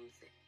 music. Weed.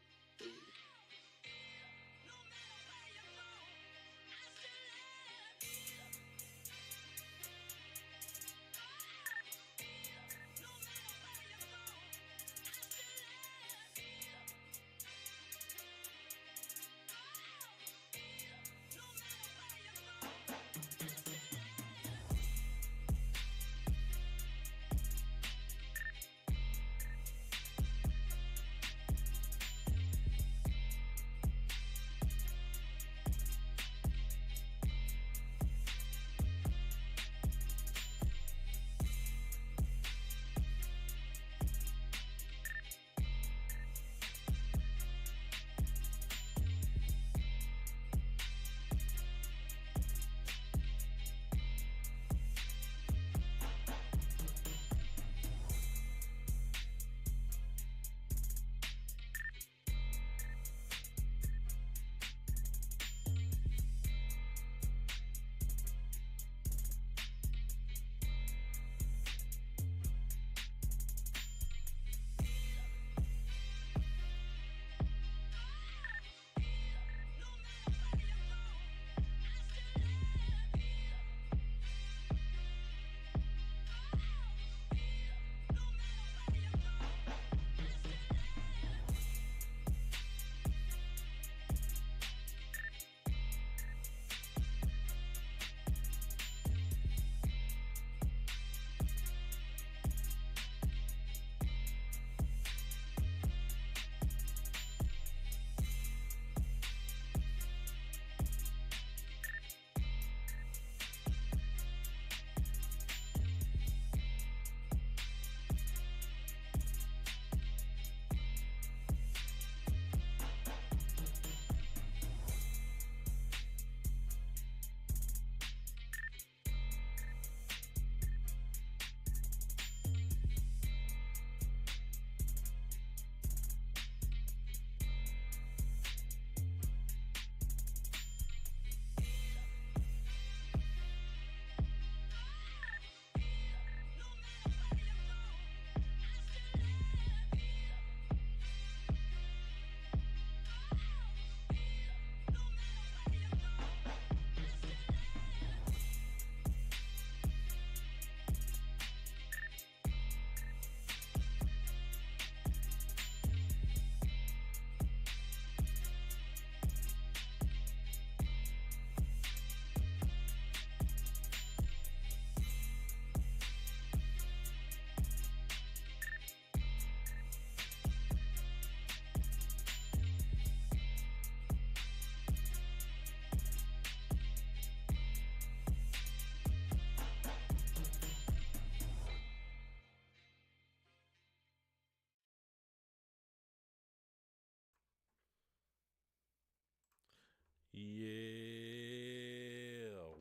Yeah,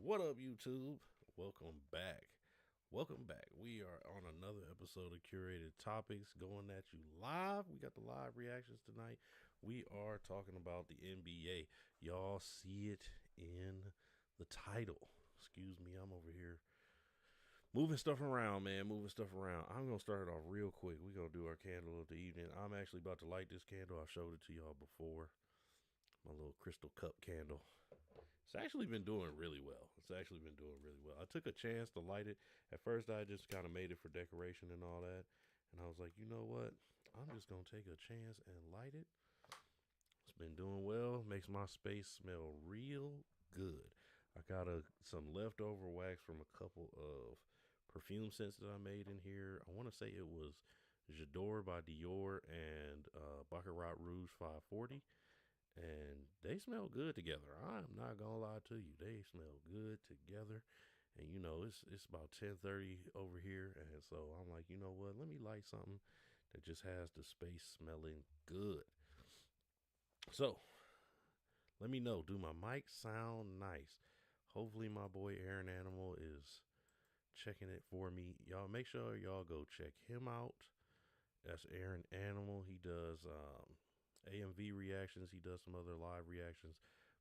what up, YouTube? Welcome back. Welcome back. We are on another episode of Curated Topics going at you live. We got the live reactions tonight. We are talking about the NBA. Y'all see it in the title. Excuse me, I'm over here moving stuff around, man. Moving stuff around. I'm going to start it off real quick. We're going to do our candle of the evening. I'm actually about to light this candle. I showed it to y'all before. My little crystal cup candle. It's actually been doing really well. I took a chance to light it. At first, I just kind of made it for decoration and all that. And I was like, you know what? I'm just going to take a chance and light it. It's been doing well. Makes my space smell real good. I got some leftover wax from a couple of perfume scents that I made in here. I want to say it was J'adore by Dior and Baccarat Rouge 540. And they smell good together. I'm not gonna lie to you, they smell good together. And you know, it's about 10:30 over here, and so I'm like, you know what? Let me light something that just has the space smelling good. So let me know. Do my mic sound nice? Hopefully, my boy Aaron Animal is checking it for me. Y'all make sure y'all go check him out. That's Aaron Animal. He does AMV reactions. He does some other live reactions,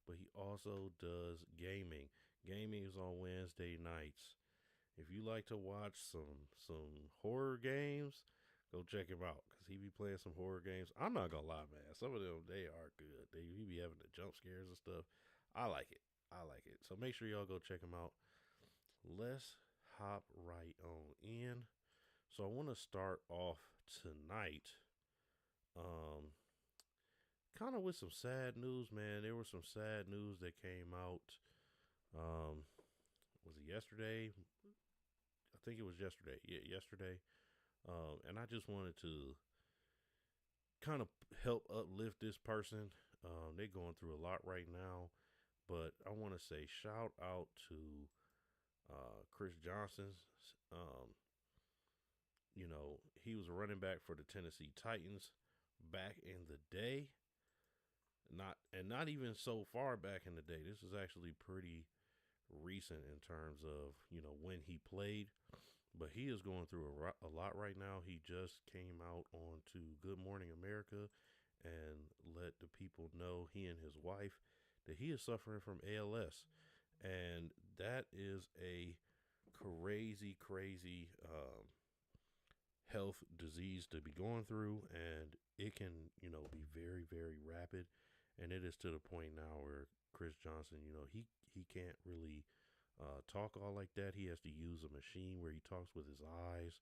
but he also does gaming. Gaming is on Wednesday nights. If you like to watch some horror games, Go check him out because he be playing some horror games. I'm not gonna lie, man. Some of them they are good. He be having the jump scares and stuff. I like it. I like it. So make sure y'all go check him out. Let's hop right on in. So I want to start off tonight, um, kind of with some sad news, man. There was some sad news that came out. Was it yesterday? I think it was yesterday. Yeah, yesterday. And I just wanted to kind of help uplift this person. They're going through a lot right now, but I want to say shout out to Chris Johnson. Um, he was a running back for the Tennessee Titans back in the day. Not even so far back in the day. This is actually pretty recent in terms of when he played. But he is going through a lot right now. He just came out on to Good Morning America and let the people know, he and his wife, that he is suffering from ALS. And that is a crazy, crazy health disease to be going through. And it can, be very, very rapid. And it is to the point now where Chris Johnson, he can't really talk all like that. He has to use a machine where he talks with his eyes,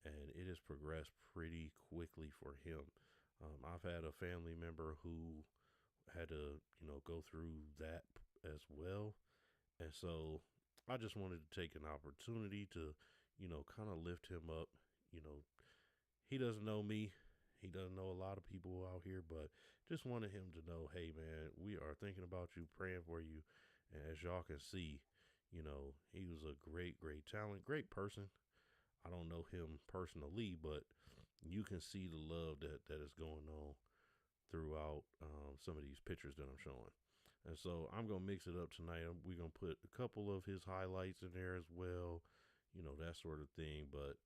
and it has progressed pretty quickly for him. I've had a family member who had to, go through that as well. And so I just wanted to take an opportunity to, kind of lift him up. He doesn't know me. He doesn't know a lot of people out here, but just wanted him to know, hey, man, we are thinking about you, praying for you. And as y'all can see, he was a great, great talent, great person. I don't know him personally, but you can see the love that is going on throughout some of these pictures that I'm showing. And so I'm going to mix it up tonight. We're going to put a couple of his highlights in there as well, that sort of thing. But,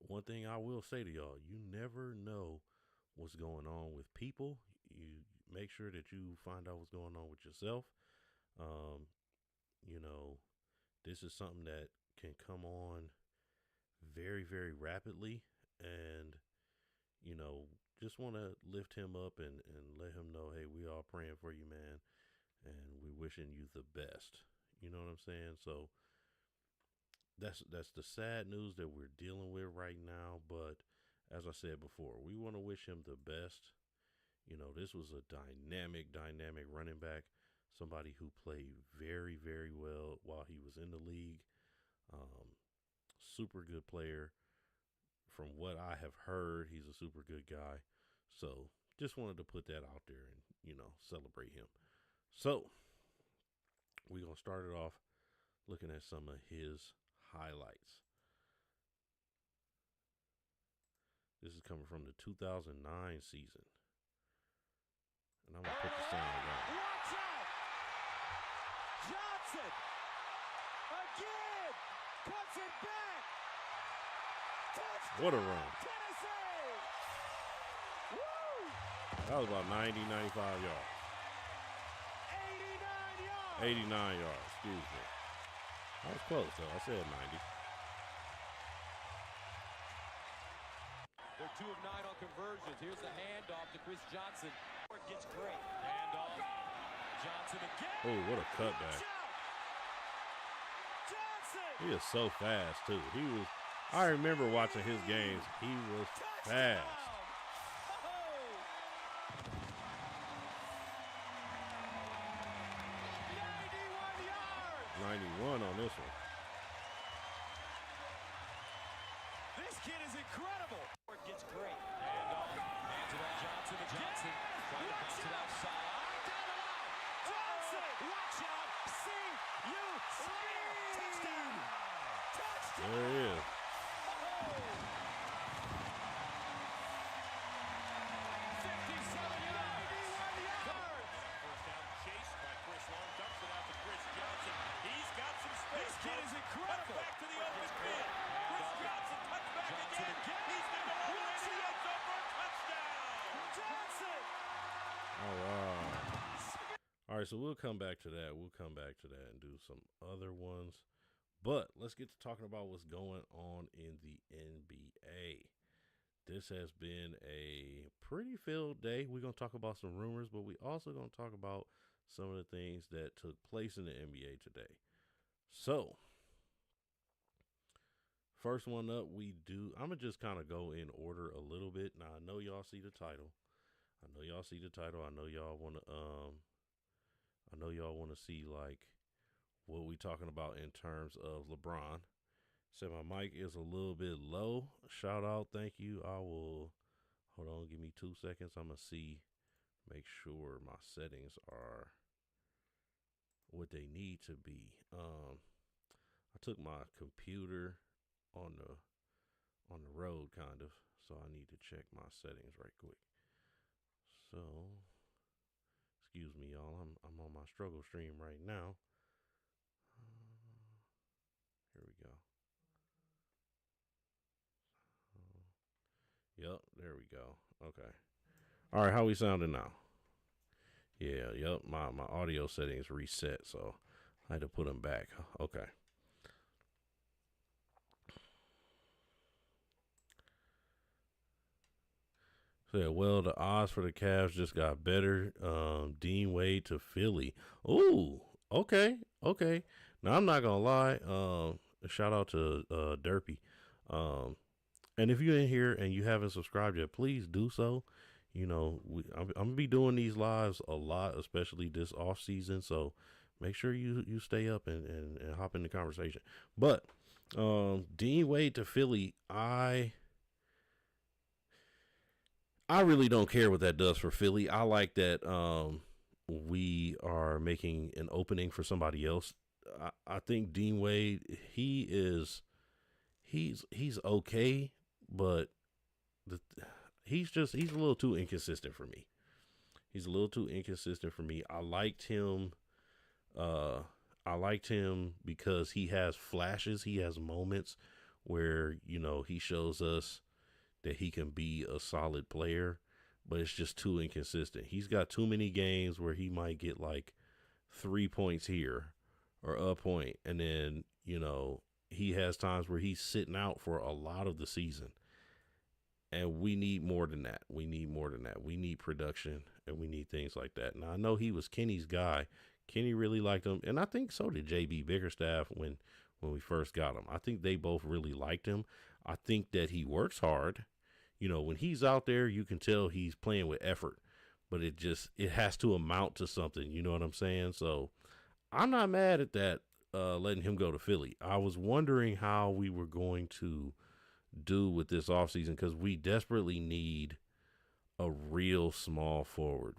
one thing I will say to y'all, you never know what's going on with people. You make sure that you find out what's going on with yourself. Um, this is something that can come on very, very rapidly. And, just want to lift him up and let him know, hey, we all praying for you, man. And we wishing you the best. You know what I'm saying? So that's the sad news that we're dealing with right now. But as I said before, we want to wish him the best. This was a dynamic running back, somebody who played very, very well while he was in the league. Super good player. From what I have heard, he's a super good guy. So just wanted to put that out there and, celebrate him. So we're going to start it off looking at some of his highlights. This is coming from the 2009 season. And I'm going to put the sound on. Watch out! Johnson! Again! Puts it back! Touchdown! What a run. Tennessee! Woo! That was about 90, 95 yards. 89 yards! 89 yards, excuse me. I was close, though. I said 90. They're 2 of 9 on conversions. Here's the handoff to Chris Johnson. Gets great. Handoff. Johnson again. Oh, what a cutback. Johnson! He is so fast, too. I remember watching his games. He was fast. 91 on this one. This kid is incredible. Gets great. Handoff. Hands it on Johnson to Johnson. Trying to bounce it outside. Down the line. Johnson. Watch out. See you. Touchdown. Touchdown. There he is. 57 yards. 91 yards. First down chase by Chris Long. Dumps it out to Chris Johnson. He's got some space. This kid is incredible. Back to the open field. Chris Johnson cuts back Johnson again. again. He's going to go all the way to the end zone for a touchdown. Johnson. All right. All right, so we'll come back to that. We'll come back to that and do some other ones. But let's get to talking about what's going on in the NBA. This has been a pretty filled day. We're going to talk about some rumors, but we also going to talk about some of the things that took place in the NBA today. So, first one up, I'm going to just kind of go in order a little bit. Now, I know y'all see the title. I know y'all want to see like what we talking about in terms of LeBron. Said my mic is a little bit low. Shout out, thank you. I will hold on, give me 2 seconds. I'm gonna make sure my settings are what they need to be. I took my computer on the road kind of, so I need to check my settings right quick. So excuse me, y'all. I'm on my struggle stream right now. Here we go. Yep, there we go. Okay. All right, how we sounding now? Yeah, yep. My audio settings reset, so I had to put them back. Okay. So yeah, well, the odds for the Cavs just got better. Dean Wade to Philly. Ooh, okay. Now I'm not gonna lie. Shout out to Derpy. And if you're in here and you haven't subscribed yet, please do so. You know, I'm gonna be doing these lives a lot, especially this off season. So make sure you stay up and hop in the conversation. But Dean Wade to Philly, I really don't care what that does for Philly. I like that we are making an opening for somebody else. I think Dean Wade, he's okay, but he's a little too inconsistent for me. I liked him. I liked him because he has flashes. He has moments where, he shows us that he can be a solid player, but it's just too inconsistent. He's got too many games where he might get like 3 points here or a point, and then, he has times where he's sitting out for a lot of the season. And we need more than that. We need production, and we need things like that. Now, I know he was Kenny's guy. Kenny really liked him, and I think so did JB Bickerstaff when we first got him. I think they both really liked him. I think that he works hard. When he's out there, you can tell he's playing with effort, but it has to amount to something. You know what I'm saying? So I'm not mad at that, letting him go to Philly. I was wondering how we were going to do with this offseason because we desperately need a real small forward.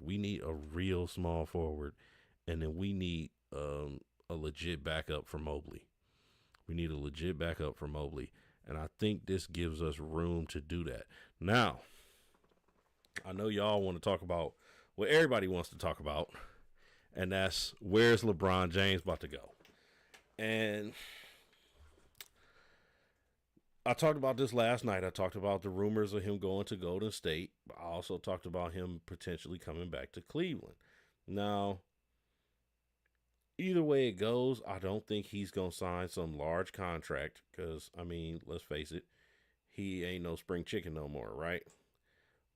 And then we need a legit backup for Mobley. And I think this gives us room to do that. Now, I know y'all want to talk about what everybody wants to talk about, and that's where's LeBron James about to go. And I talked about this last night. I talked about the rumors of him going to Golden State. I also talked about him potentially coming back to Cleveland. Now, either way it goes, I don't think he's going to sign some large contract because, let's face it, he ain't no spring chicken no more, right?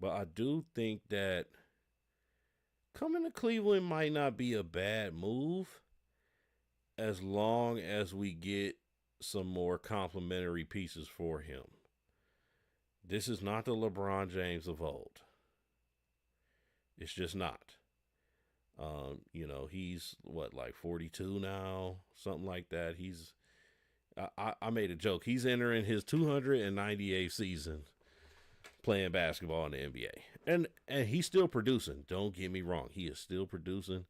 But I do think that coming to Cleveland might not be a bad move as long as we get some more complimentary pieces for him. This is not the LeBron James of old. It's just not. He's like 42 now, something like that. I made a joke. He's entering his 298th season playing basketball in the NBA. And he's still producing. Don't get me wrong. He is still producing.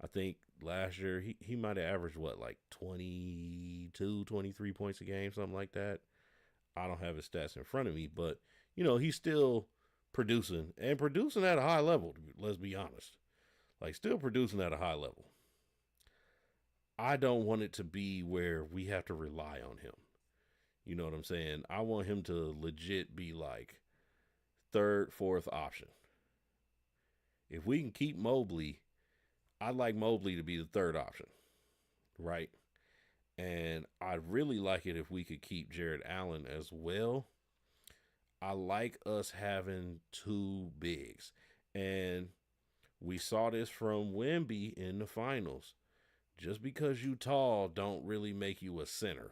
I think last year he might have averaged 22, 23 points a game, something like that. I don't have his stats in front of me, but he's still producing and producing at a high level. Let's be honest, still producing at a high level. I don't want it to be where we have to rely on him. You know what I'm saying? I want him to legit be like third, fourth option. If we can keep Mobley, I'd like Mobley to be the third option, right? And I'd really like it if we could keep Jared Allen as well. I like us having two bigs. And we saw this from Wemby in the finals. Just because you tall don't really make you a center.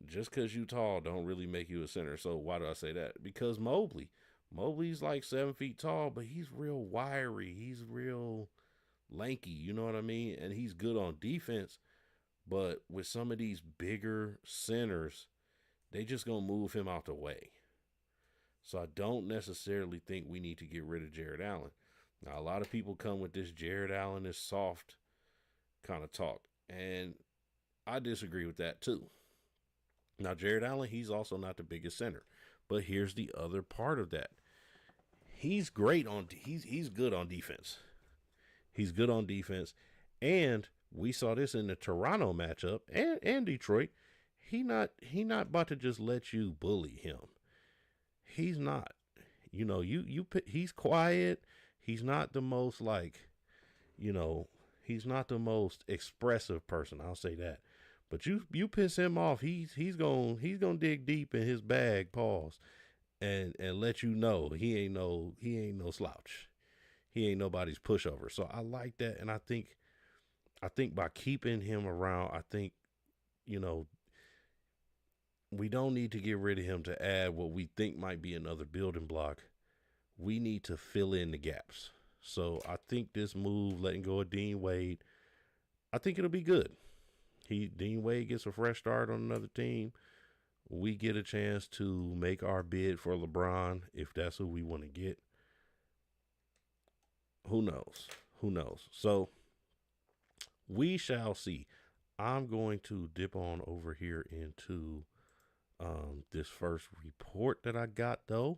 Just because you tall don't really make you a center. So why do I say that? Because Mobley's like 7 feet tall, but he's real wiry. He's real lanky. You know what I mean? And he's good on defense. But with some of these bigger centers, they just going to move him out the way. So I don't necessarily think we need to get rid of Jared Allen. Now, a lot of people come with this Jared Allen is soft kind of talk. And I disagree with that too. Now, Jared Allen, he's also not the biggest center. But here's the other part of that. He's great on he's good on defense. He's good on defense. And we saw this in the Toronto matchup and Detroit. He not about to just let you bully him. He's not. You know, he's quiet. He's not the most he's not the most expressive person. I'll say that. But you piss him off, he's gonna dig deep in his bag, pause, and let you know he ain't no slouch. He ain't nobody's pushover. So I like that, and I think by keeping him around, I think, we don't need to get rid of him to add what we think might be another building block. We need to fill in the gaps. So I think this move, letting go of Dean Wade, I think it'll be good. Dean Wade gets a fresh start on another team. We get a chance to make our bid for LeBron if that's who we want to get. Who knows? So we shall see. I'm going to dip on over here into this first report that I got, though.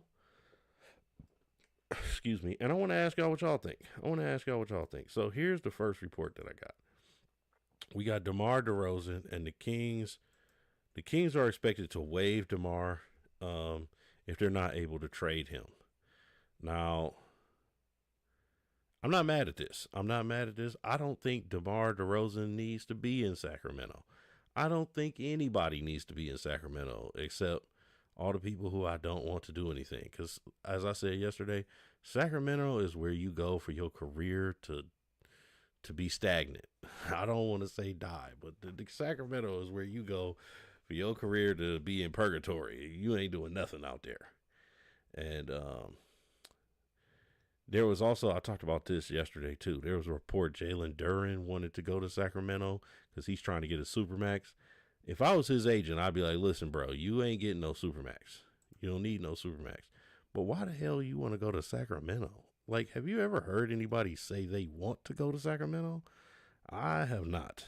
Excuse me. And I want to ask y'all what y'all think. So here's the first report that I got. We got DeMar DeRozan and the Kings. The Kings are expected to waive DeMar if they're not able to trade him. Now, I'm not mad at this. I don't think DeMar DeRozan needs to be in Sacramento. I don't think anybody needs to be in Sacramento except all the people who I don't want to do anything. Because, as I said yesterday, Sacramento is where you go for your career to be stagnant. I don't want to say die, but the Sacramento is where you go for your career to be in purgatory. You ain't doing nothing out there. And there was also, I talked about this yesterday too. There was a report Jalen Duren wanted to go to Sacramento because he's trying to get a Supermax. If I was his agent, I'd be like, listen, bro, you ain't getting no Supermax. You don't need no Supermax. But why the hell you want to go to Sacramento? Like, have you ever heard anybody say they want to go to Sacramento? I have not.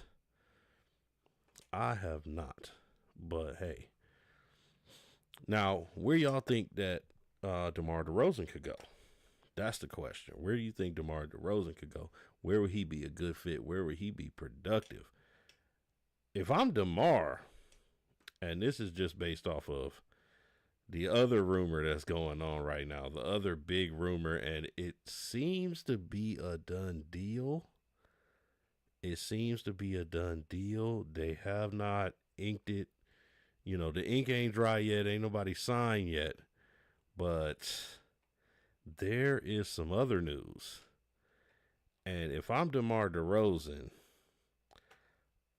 But hey. Now, where y'all think that DeMar DeRozan could go? That's the question. Where do you think DeMar DeRozan could go? Where would he be a good fit? Where would he be productive? If I'm DeMar, and this is just based off of the other rumor that's going on right now, the other big rumor, and it seems to be a done deal. They have not inked it. The ink ain't dry yet. Ain't nobody signed yet. But there is some other news. And if I'm DeMar DeRozan,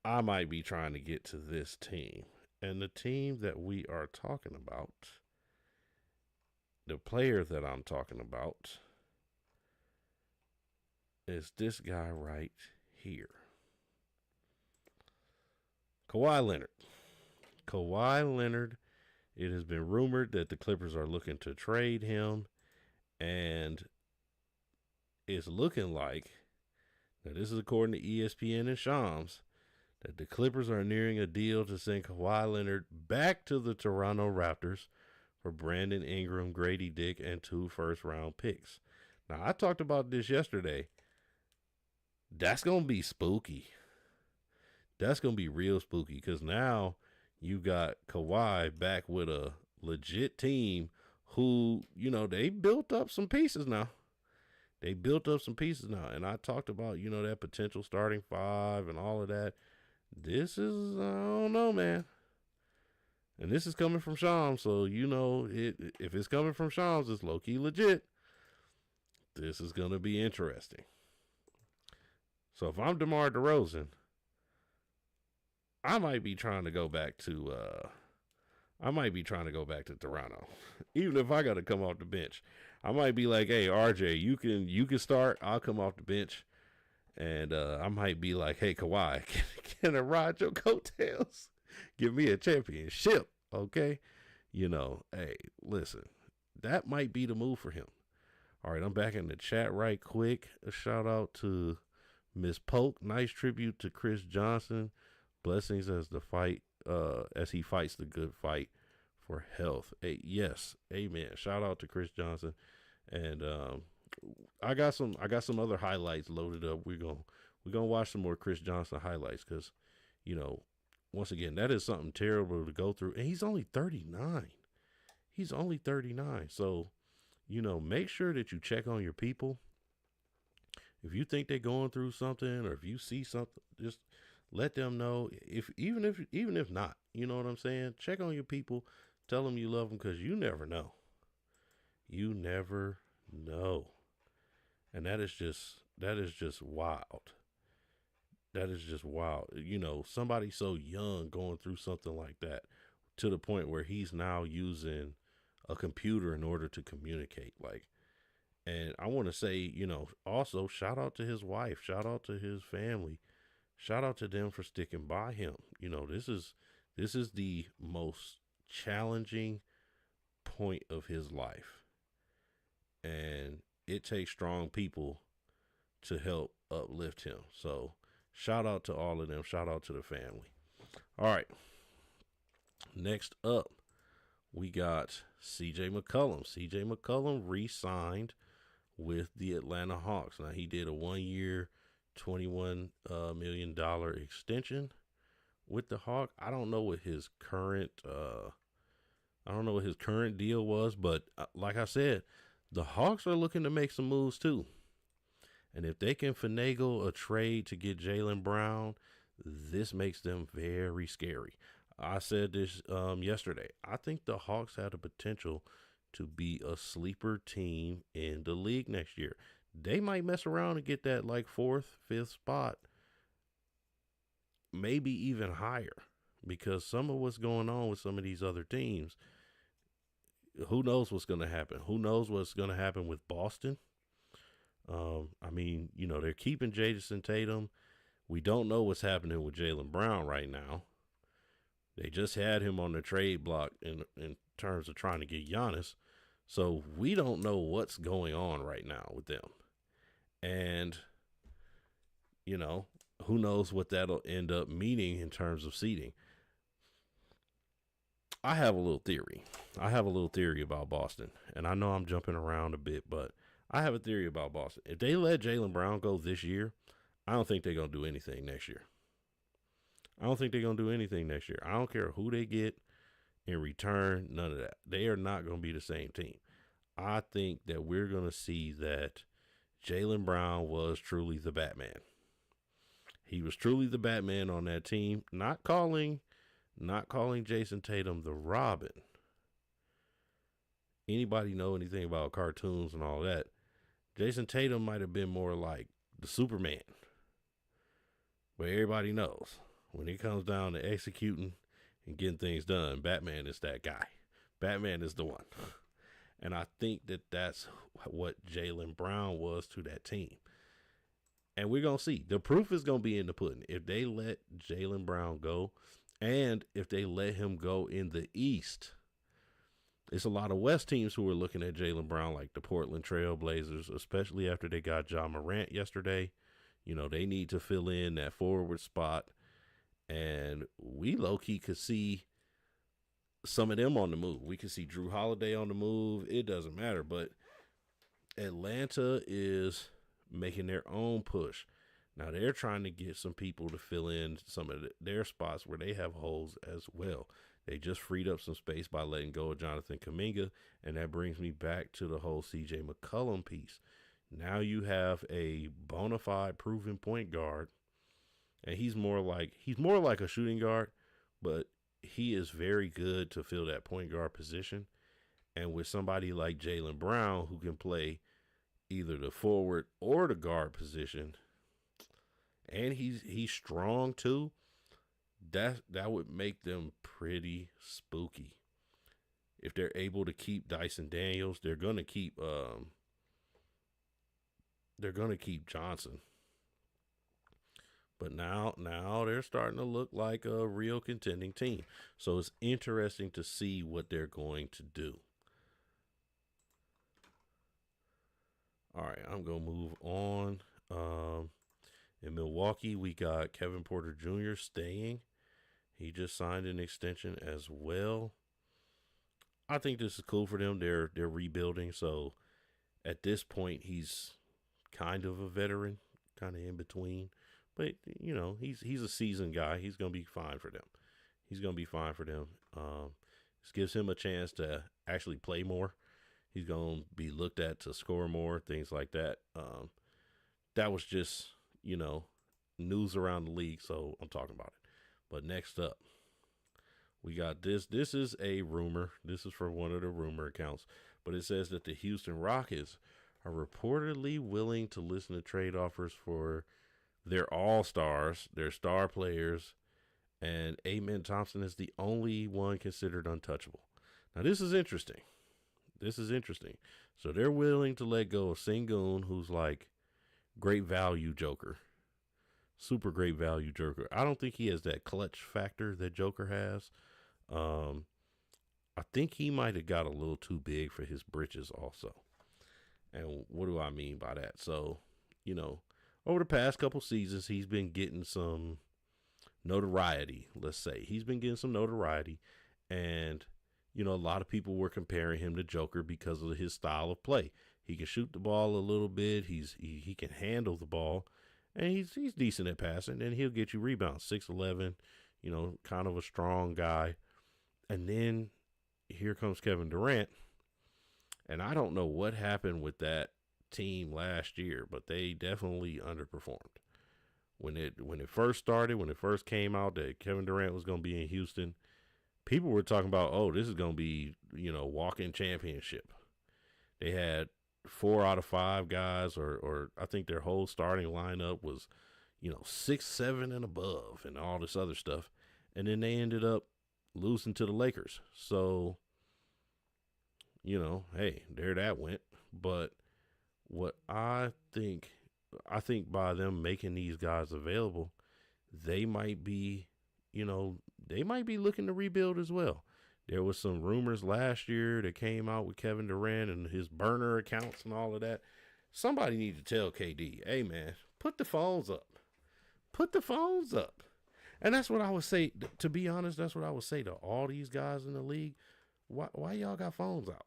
I might be trying to get to this team. And the team that we are talking about, the player that I'm talking about, is this guy right here. Kawhi Leonard. It has been rumored that the Clippers are looking to trade him. And it's looking like, now this is according to ESPN and Shams, that the Clippers are nearing a deal to send Kawhi Leonard back to the Toronto Raptors for Brandon Ingram, Grady Dick, and 2 first-round picks. Now, I talked about this yesterday. That's going to be spooky. That's going to be real spooky because now you got Kawhi back with a legit team who, they built up some pieces now. And I talked about, that potential starting 5 and all of that. This is, I don't know, man. And this is coming from Shams, so you know if it's coming from Shams, it's low key legit. This is gonna be interesting. So if I'm DeMar DeRozan, I might be trying to go back to Toronto, even if I got to come off the bench. I might be like, hey RJ, you can start. I'll come off the bench, and I might be like, hey Kawhi, can I ride your coattails? Give me a championship, okay? You know, hey, listen, that might be the move for him. All right, I'm back in the chat right quick. A shout out to Miss Polk. Nice tribute to Chris Johnson. Blessings as he fights the good fight for health. Hey, yes, amen. Shout out to Chris Johnson. And I got some other highlights loaded up. We're gonna watch some more Chris Johnson highlights because, you know, once again, that is something terrible to go through. And he's only 39. So, you know, make sure that you check on your people. If you think they're going through something, or if you see something, just let them know. Even if not, you know what I'm saying? Check on your people. Tell them you love them, because you never know. You never know. And that is just wild. That is just wild. You know, somebody so young going through something like that, to the point where he's now using a computer in order to communicate. Like, and I want to say, you know, also shout out to his wife, shout out to his family, shout out to them for sticking by him. You know, this is the most challenging point of his life, and it takes strong people to help uplift him. So shout out to all of them. Shout out to the family. All right. Next up, we got CJ McCollum. CJ McCollum re-signed with the Atlanta Hawks. Now, he did a 1-year, $21 million extension with the Hawks. I don't know what his current deal was, but like I said, the Hawks are looking to make some moves too. And if they can finagle a trade to get Jaylen Brown, this makes them very scary. I said this yesterday. I think the Hawks have the potential to be a sleeper team in the league next year. They might mess around and get that like 4th, 5th spot, maybe even higher, because some of what's going on with some of these other teams, who knows what's going to happen? Who knows what's going to happen with Boston? I mean, you know, they're keeping Jason Tatum. We don't know what's happening with Jaylen Brown right now. They just had him on the trade block in terms of trying to get Giannis. So we don't know what's going on right now with them. And, you know, who knows what that'll end up meaning in terms of seeding. I have a little theory. About Boston. And I know I'm jumping around a bit, but I have a theory about Boston. If they let Jaylen Brown go this year, I don't think they're going to do anything next year. I don't care who they get in return, none of that. They are not going to be the same team. I think that we're going to see that Jaylen Brown was truly the Batman. He was truly the Batman on that team, not calling Jason Tatum the Robin. Anybody know anything about cartoons and all that? Jason Tatum might have been more like the Superman. But everybody knows when it comes down to executing and getting things done, Batman is that guy. Batman is the one. And I think that that's what Jaylen Brown was to that team. And we're going to see. The proof is going to be in the pudding. If they let Jaylen Brown go, and if they let him go in the East, it's a lot of West teams who are looking at Jaylen Brown, like the Portland Trail Blazers, especially after they got Ja Morant yesterday. You know, they need to fill in that forward spot. And we low-key could see some of them on the move. We could see Drew Holiday on the move. It doesn't matter. But Atlanta is making their own push. Now, they're trying to get some people to fill in some of their spots where they have holes as well. They just freed up some space by letting go of Jonathan Kuminga, and that brings me back to the whole C.J. McCollum piece. Now you have a bona fide proven point guard and he's more like a shooting guard, but he is very good to fill that point guard position. And with somebody like Jaylen Brown who can play either the forward or the guard position, and he's strong too, that would make them pretty spooky. If they're able to keep Dyson Daniels, they're gonna keep Johnson. But now they're starting to look like a real contending team. So it's interesting to see what they're going to do. All right, I'm going to move on. In Milwaukee, we got Kevin Porter Jr. staying. He just signed an extension as well. I think this is cool for them. They're rebuilding, so at this point, he's kind of a veteran, kind of in between. But, you know, he's a seasoned guy. He's going to be fine for them. This gives him a chance to actually play more. He's going to be looked at to score more, things like that. That was just, you know, news around the league, so I'm talking about it. But next up, we got this. This is a rumor. This is from one of the rumor accounts. But it says that the Houston Rockets are reportedly willing to listen to trade offers for their all-stars, their star players, and Amen Thompson is the only one considered untouchable. Now, this is interesting. So they're willing to let go of Sengun, who's like great value Joker. Super great value Joker. I don't think he has that clutch factor that Joker has. I think he might have got a little too big for his britches also. And what do I mean by that? So, you know, over the past couple seasons, he's been getting some notoriety, let's say. He's been getting some notoriety. And, you know, a lot of people were comparing him to Joker because of his style of play. He can shoot the ball a little bit. He can handle the ball. And he's decent at passing. And he'll get you rebounds. 6'11", you know, kind of a strong guy. And then here comes Kevin Durant. And I don't know what happened with that team last year, but they definitely underperformed. When it first started, when it first came out that Kevin Durant was going to be in Houston, people were talking about, oh, this is going to be, you know, walk-in championship. They had 4 out of 5 guys, or I think their whole starting lineup was, you know, 6, 7 and above and all this other stuff. And then they ended up losing to the Lakers. So, you know, hey, there that went. But what I think by them making these guys available, they might be, you know, they might be looking to rebuild as well. There was some rumors last year that came out with Kevin Durant and his burner accounts and all of that. Somebody need to tell KD, hey, man, put the phones up. Put the phones up. And that's what I would say, to be honest, that's what I would say to all these guys in the league. Why y'all got phones out?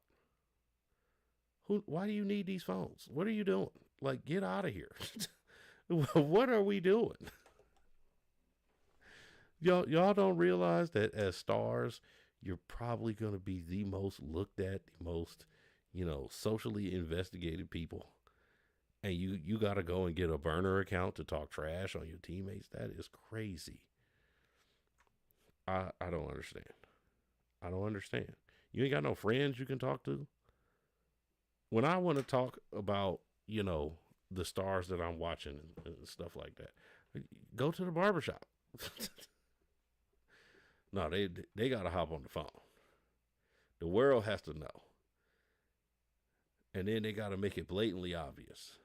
Why do you need these phones? What are you doing? Like, get out of here. What are we doing? Y'all don't realize that as stars, you're probably going to be the most looked at, the most, you know, socially investigated people. And you got to go and get a burner account to talk trash on your teammates. That is crazy. I don't understand. You ain't got no friends you can talk to. When I want to talk about, you know, the stars that I'm watching and stuff like that, go to the barbershop. No, they got to hop on the phone. The world has to know. And then they got to make it blatantly obvious.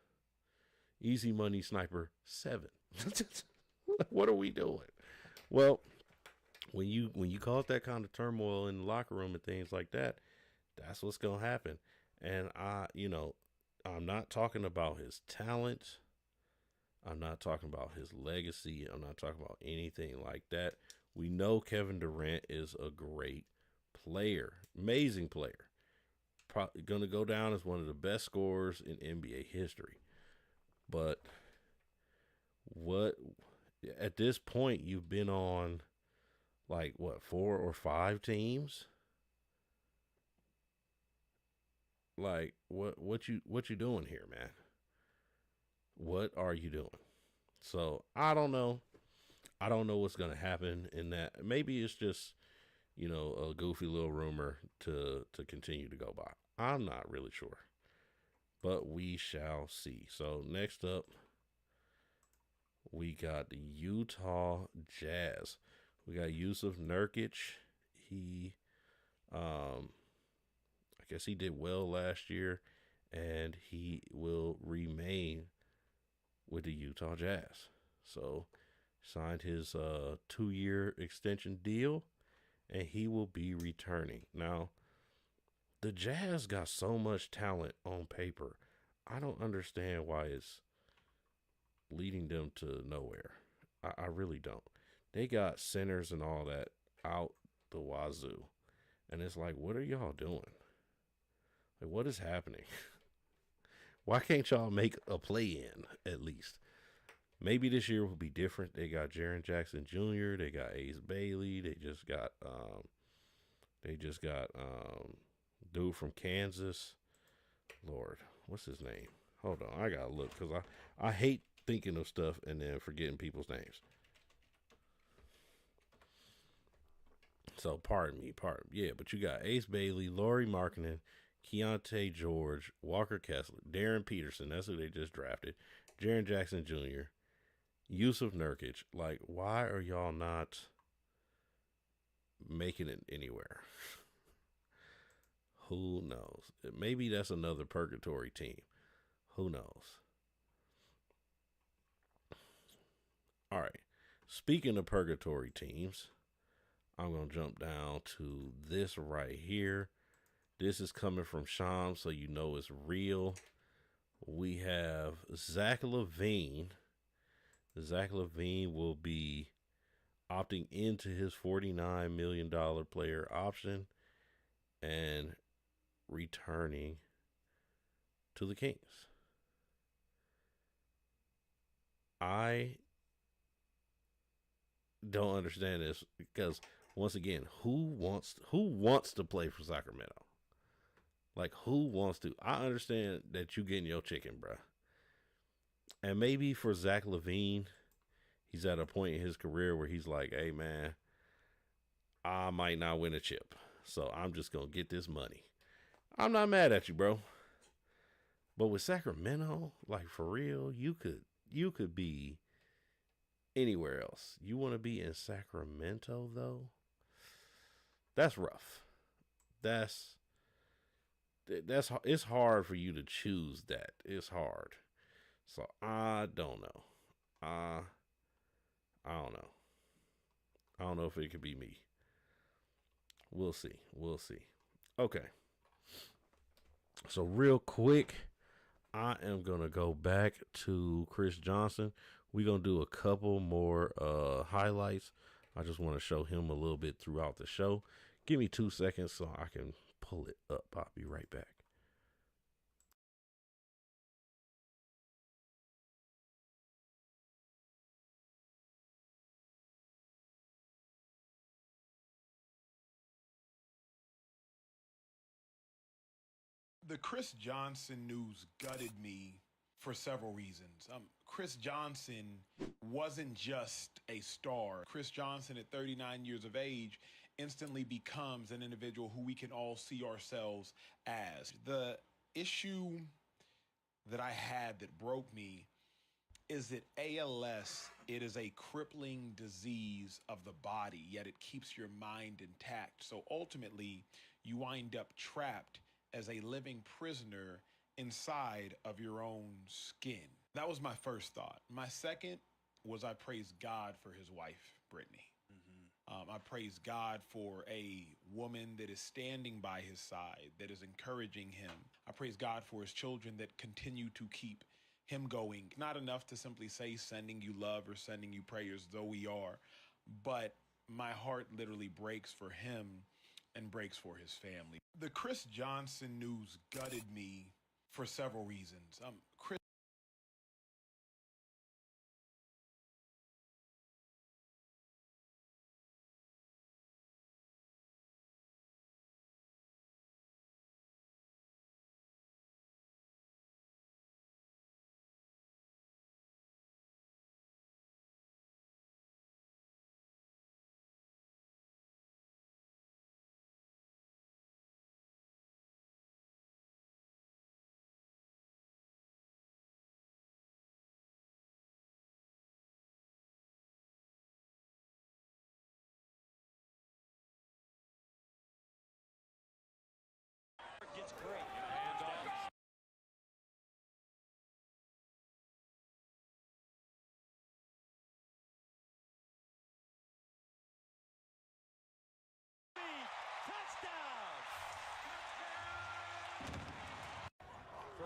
Easy Money Sniper 7. What are we doing? Well, when you cause that kind of turmoil in the locker room and things like that, that's what's going to happen. And I'm not talking about his talent. I'm not talking about his legacy. I'm not talking about anything like that. We know Kevin Durant is a great player, amazing player. Probably going to go down as one of the best scorers in NBA history. But at this point, you've been on like 4 or 5 teams? Like what you doing here, man? What are you doing? So I don't know. I don't know what's gonna happen in that. Maybe it's just a goofy little rumor to continue to go by. I'm not really sure, but we shall see. So next up, we got the Utah Jazz. We got Yusuf Nurkic. He, I guess he did well last year, and he will remain with the Utah Jazz. So signed his 2-year extension deal, and he will be returning. Now, the Jazz got so much talent on paper. I don't understand why it's leading them to nowhere. I really don't. They got centers and all that out the wazoo. And it's like, what are y'all doing? Like, what is happening? Why can't y'all make a play in at least? Maybe this year will be different. They got Jaren Jackson Jr., they got Ace Bailey, they just got dude from Kansas. Lord, what's his name? Hold on, I gotta look because I hate thinking of stuff and then forgetting people's names. So pardon me. Yeah, but you got Ace Bailey, Lauri Markkinen, Keontae George, Walker Kessler, Darren Peterson. That's who they just drafted. Jaren Jackson Jr., Yusuf Nurkic. Like, why are y'all not making it anywhere? Who knows? Maybe that's another purgatory team. Who knows? All right. Speaking of purgatory teams, I'm going to jump down to this right here. This is coming from Sham, so you know it's real. We have Zach LaVine. Zach LaVine will be opting into his $49 million player option and returning to the Kings. I don't understand this because once again, who wants to play for Sacramento? Like, who wants to? I understand that you getting your chicken, bruh. And maybe for Zach LaVine, he's at a point in his career where he's like, hey, man, I might not win a chip, so I'm just going to get this money. I'm not mad at you, bro. But with Sacramento, like, for real, you could be anywhere else. You want to be in Sacramento, though? That's rough. It's hard for you to choose that. It's hard. So I don't know. I don't know. I don't know if it could be me. We'll see. Okay. So real quick, I am going to go back to Chris Johnson. We're going to do a couple more highlights. I just want to show him a little bit throughout the show. Give me 2 seconds so I can pull it up. I'll be right back. The Chris Johnson news gutted me for several reasons. Chris Johnson wasn't just a star. Chris Johnson, at 39 years of age, instantly becomes an individual who we can all see ourselves as. The issue that I had that broke me is that ALS, it is a crippling disease of the body, yet it keeps your mind intact. So ultimately, you wind up trapped as a living prisoner inside of your own skin. That was my first thought. My second was I praise God for his wife, Brittany. I praise God for a woman that is standing by his side, that is encouraging him. I praise God for his children that continue to keep him going. Not enough to simply say sending you love or sending you prayers, though we are, but my heart literally breaks for him and breaks for his family. The Chris Johnson news gutted me for several reasons. Chris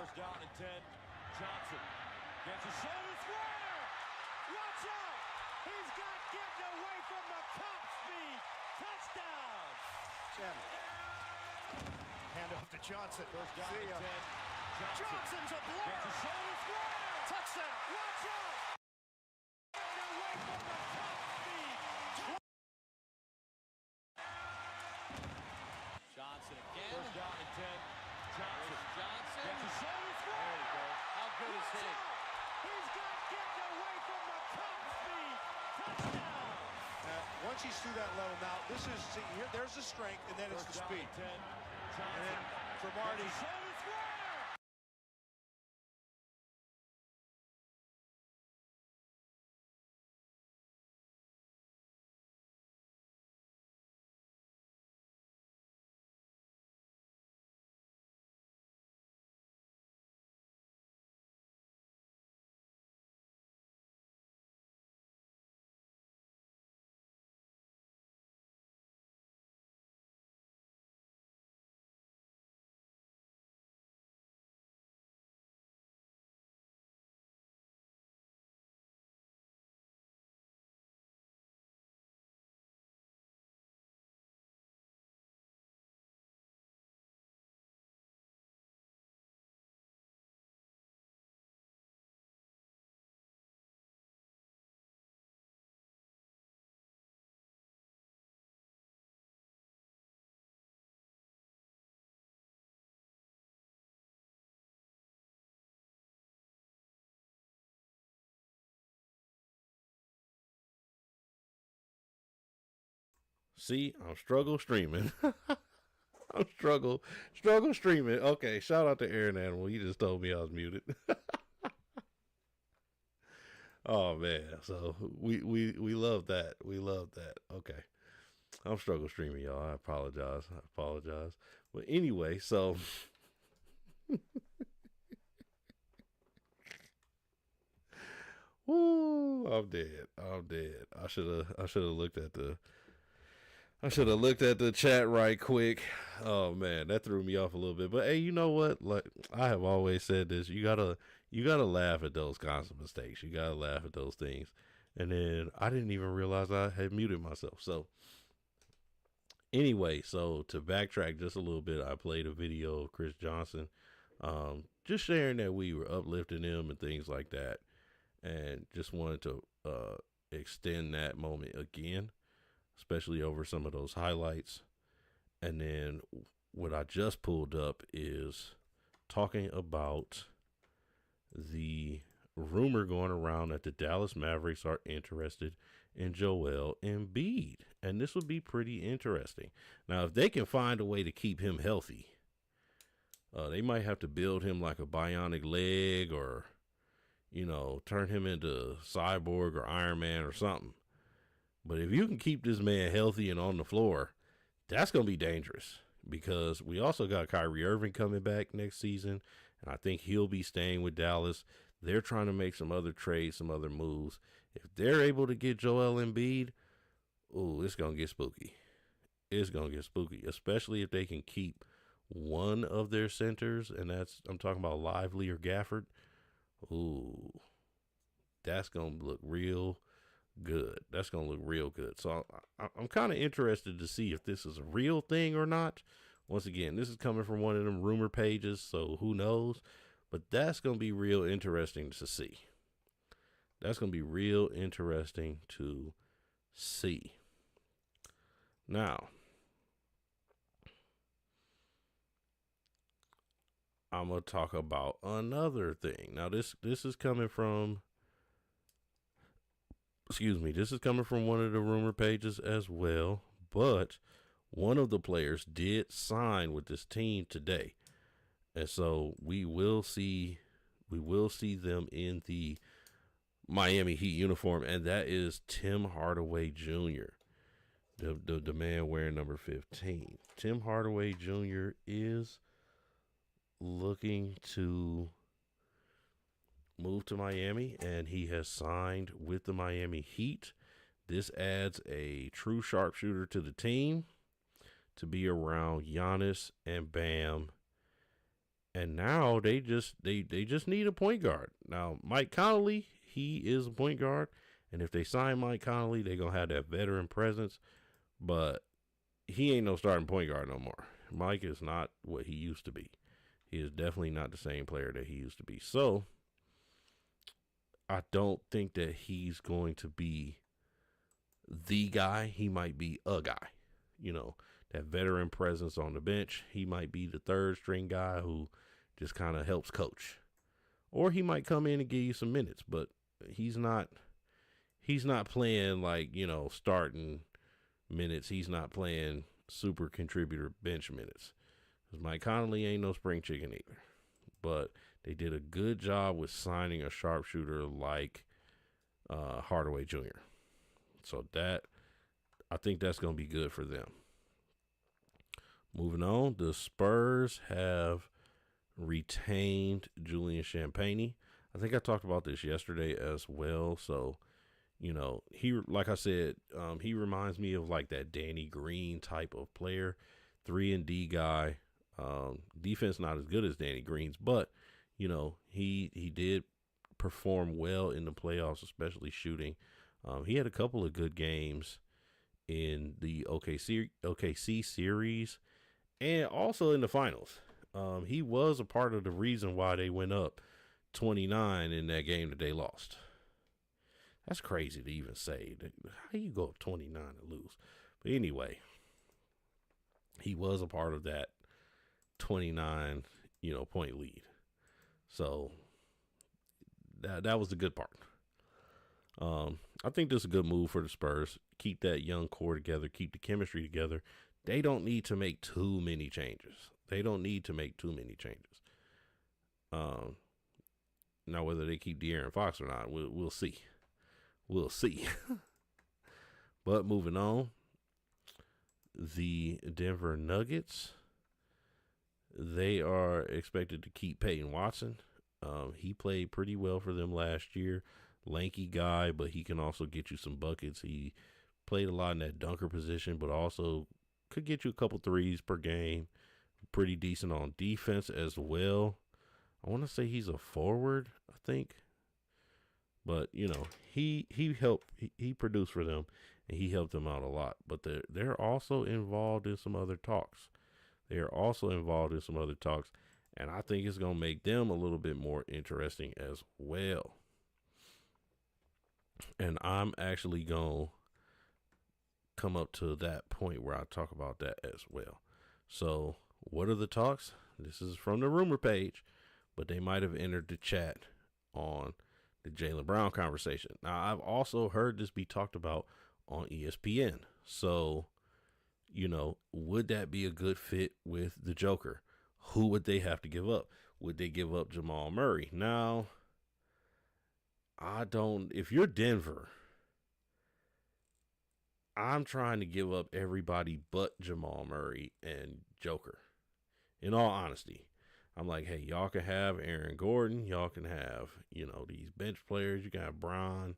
First down and 10. Johnson gets a shoulder square. Watch out. He's got getting away from the top speed. Touchdown. Hand off to Johnson. First down and 10. Johnson's a blur. Gets a shoulder square. Touchdown. Watch out. Getting away from the top speed. Johnson again. First down and 10. Johnson. Johnson. Gets a shoulder square. There you go. How good is Watch he? out. He's got getting away from the top speed. Touchdown. Once he's through that level, now this is, see, here, there's the strength, and then it's the First down speed. and 10. And Johnson. then for Marty, Gets a shoulder square. See, I'm struggle streaming. I'm struggle streaming. Okay, shout out to Aaron Animal. He just told me I was muted. Oh man, so we love that. We love that. Okay, I'm struggle streaming, y'all. I apologize. But anyway, so woo, I'm dead. I should have looked at the chat right quick. Oh man, that threw me off a little bit. But hey, you know what? Like I have always said this, you gotta laugh at those kinds of mistakes. You gotta laugh at those things. And then I didn't even realize I had muted myself. So anyway, so to backtrack just a little bit, I played a video of Chris Johnson, just sharing that we were uplifting him and things like that, and just wanted to extend that moment again, especially over some of those highlights. And then what I just pulled up is talking about the rumor going around that the Dallas Mavericks are interested in Joel Embiid. And this would be pretty interesting. Now, if they can find a way to keep him healthy, they might have to build him like a bionic leg or, turn him into Cyborg or Iron Man or something. But if you can keep this man healthy and on the floor, that's going to be dangerous, because we also got Kyrie Irving coming back next season, and I think he'll be staying with Dallas. They're trying to make some other trades, some other moves. If they're able to get Joel Embiid, it's going to get spooky. It's going to get spooky, especially if they can keep one of their centers, and I'm talking about Lively or Gafford. That's going to look real good. That's going to look real good. So I'm kind of interested to see if this is a real thing or not. Once again, this is coming from one of them rumor pages, so who knows? But that's going to be real interesting to see. That's going to be real interesting to see. Now, I'm going to talk about another thing. Now, this is coming from this is coming from one of the rumor pages as well, but one of the players did sign with this team today. And so we will see them in the Miami Heat uniform, and that is Tim Hardaway Jr., the man wearing number 15. Tim Hardaway Jr. is looking to move to Miami, and he has signed with the Miami Heat. This adds a true sharpshooter to the team to be around Giannis and Bam And now they just need a point guard. Now, Mike Conley, he is a point guard. And if they sign Mike Conley, they're going to have that veteran presence. But he ain't no starting point guard no more. Mike is not what he used to be. He is definitely not the same player that he used to be. So, I don't think that he's going to be the guy. He might be a guy. You know, that veteran presence on the bench. He might be the third string guy who just kind of helps coach. Or he might come in and give you some minutes. But he's not playing like, you know, starting minutes. He's not playing super contributor bench minutes. Because Mike Conley ain't no spring chicken either. But they did a good job with signing a sharpshooter like Hardaway Jr. So I think that's going to be good for them. Moving on, the Spurs have retained Julian Champagnie. I think I talked about this yesterday as well. So, you know, like I said, he reminds me of like that Danny Green type of player, 3-and-D guy. Defense not as good as Danny Green's, but you know, he did perform well in the playoffs, especially shooting. He had a couple of good games in the OKC series and also in the finals. He was a part of the reason why they went up 29 in that game that they lost. That's crazy to even say. How you go up 29 and lose? But anyway, he was a part of that 29, point lead. So that was the good part. I think this is a good move for the Spurs. Keep that young core together. Keep the chemistry together. They don't need to make too many changes. Now, whether they keep De'Aaron Fox or not, we'll see. We'll see. But moving on, the Denver Nuggets, they are expected to keep Peyton Watson. He played pretty well for them last year. Lanky guy, but he can also get you some buckets. He played a lot in that dunker position, but also could get you a couple threes per game. Pretty decent on defense as well. I want to say he's a forward, I think. But, he helped. He produced for them, and he helped them out a lot. But they're also involved in some other talks. And I think it's going to make them a little bit more interesting as well. And I'm actually going to come up to that point where I talk about that as well. So, what are the talks? This is from the rumor page, but they might have entered the chat on the Jaylen Brown conversation. Now, I've also heard this be talked about on ESPN. So, would that be a good fit with the Joker? Who would they have to give up? Would they give up Jamal Murray? Now, if you're Denver, I'm trying to give up everybody but Jamal Murray and Joker. In all honesty, I'm like, hey, y'all can have Aaron Gordon. Y'all can have, these bench players. You can have Bron.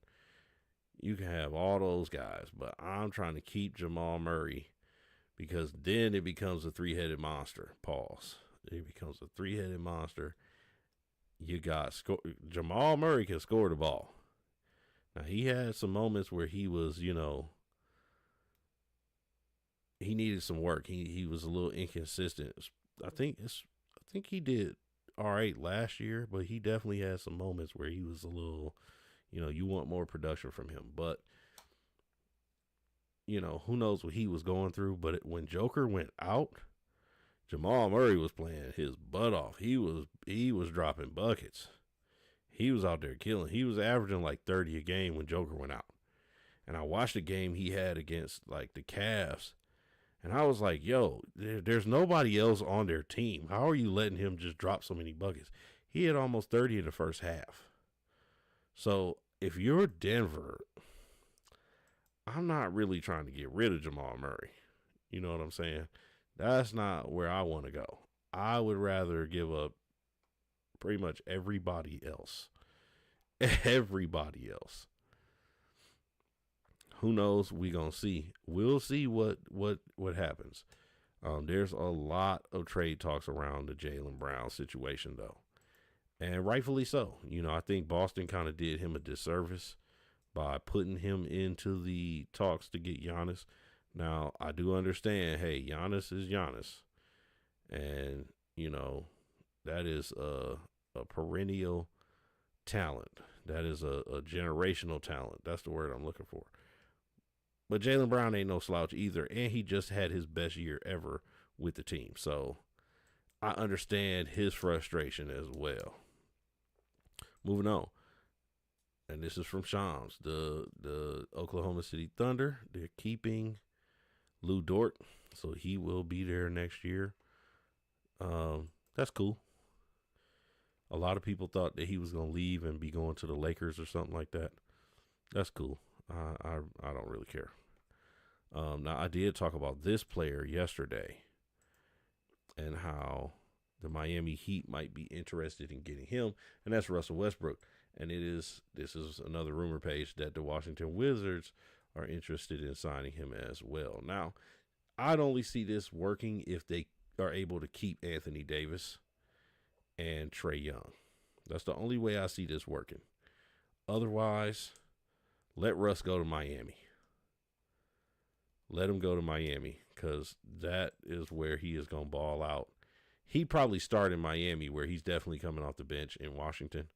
You can have all those guys. But I'm trying to keep Jamal Murray because then it becomes a three-headed monster. Pause. It becomes a three-headed monster. You got Jamal Murray can score the ball. Now, he had some moments where he was, he needed some work. He was a little inconsistent. I think he did all right last year, but he definitely had some moments where he was a little, you want more production from him. But, who knows what he was going through. But when Joker went out, Jamal Murray was playing his butt off. He was dropping buckets. He was out there killing. He was averaging like 30 a game when Joker went out. And I watched the game he had against like the Cavs. And I was like, yo, there's nobody else on their team. How are you letting him just drop so many buckets? He had almost 30 in the first half. So if you're Denver, I'm not really trying to get rid of Jamal Murray. You know what I'm saying? That's not where I want to go. I would rather give up pretty much everybody else. Everybody else. Who knows? We gonna see. We'll see what happens. There's a lot of trade talks around the Jaylen Brown situation, though, and rightfully so. I think Boston kind of did him a disservice by putting him into the talks to get Giannis. Now, I do understand, hey, Giannis is Giannis, and, that is a perennial talent. That is a generational talent. That's the word I'm looking for. But Jaylen Brown ain't no slouch either, and he just had his best year ever with the team. So I understand his frustration as well. Moving on. And this is from Shams. The Oklahoma City Thunder, they're keeping Lou Dort, so he will be there next year. That's cool. A lot of people thought that he was going to leave and be going to the Lakers or something like that. That's cool. I don't really care. Now, I did talk about this player yesterday and how the Miami Heat might be interested in getting him, and that's Russell Westbrook. And this is another rumor page that the Washington Wizards are interested in signing him as well. Now, I'd only see this working if they are able to keep Anthony Davis and Trae Young. That's the only way I see this working. Otherwise, let Russ go to Miami. Let him go to Miami because that is where he is going to ball out. He probably start in Miami where he's definitely coming off the bench in Washington.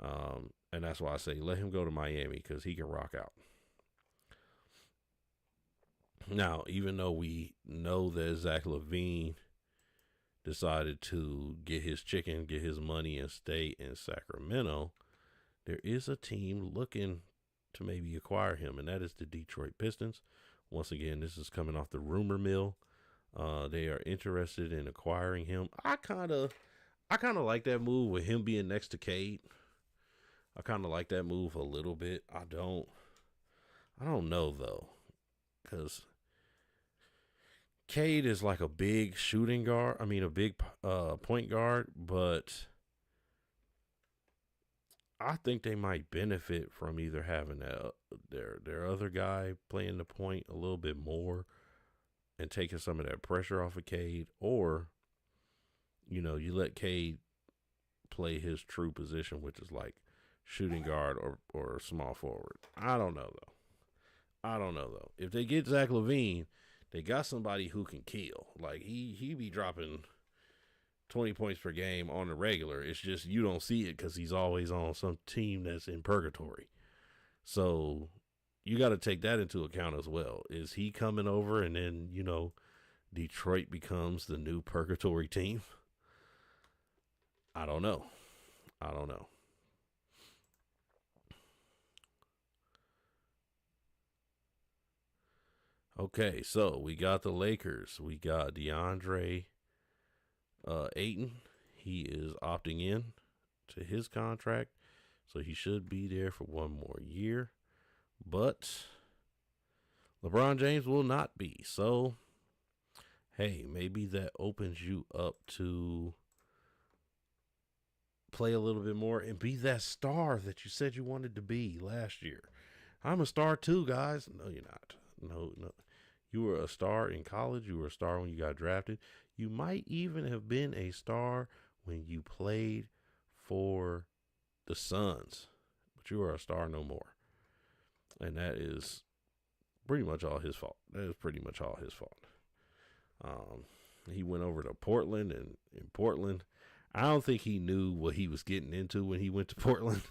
And that's why I say let him go to Miami because he can rock out. Now, even though we know that Zach LaVine decided to get his chicken, get his money, and stay in Sacramento, there is a team looking to maybe acquire him, and that is the Detroit Pistons. Once again, this is coming off the rumor mill. They are interested in acquiring him. I kind of like that move with him being next to Cade. I kind of like that move a little bit. I don't know though, because Cade is like a big shooting guard. I mean, a big point guard, but I think they might benefit from either having their other guy playing the point a little bit more and taking some of that pressure off of Cade, or you let Cade play his true position, which is like shooting guard or small forward. I don't know though. If they get Zach LaVine, they got somebody who can kill. Like he be dropping 20 points per game on the regular. It's just you don't see it because he's always on some team that's in purgatory. So you got to take that into account as well. Is he coming over and then, Detroit becomes the new purgatory team? I don't know. Okay, so we got the Lakers. We got DeAndre Ayton. He is opting in to his contract, so he should be there for one more year. But LeBron James will not be. So, hey, maybe that opens you up to play a little bit more and be that star that you said you wanted to be last year. I'm a star too, guys. No, you're not. No. You were a star in college. You were a star when you got drafted. You might even have been a star when you played for the Suns, but you are a star no more. And that is pretty much all his fault. He went over to Portland, and in Portland, I don't think he knew what he was getting into when he went to Portland.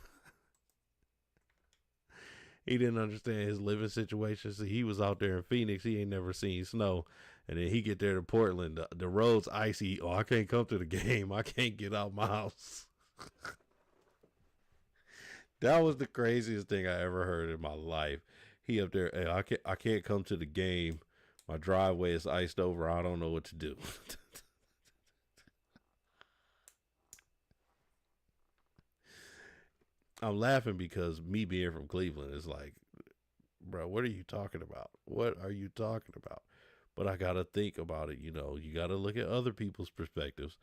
He didn't understand his living situation. So he was out there in Phoenix. He ain't never seen snow. And then he get there to Portland. The road's icy. Oh, I can't come to the game. I can't get out my house. That was the craziest thing I ever heard in my life. He up there, hey, I can't come to the game. My driveway is iced over. I don't know what to do. I'm laughing because me being from Cleveland is like, bro, what are you talking about? What are you talking about? But I got to think about it. You got to look at other people's perspectives.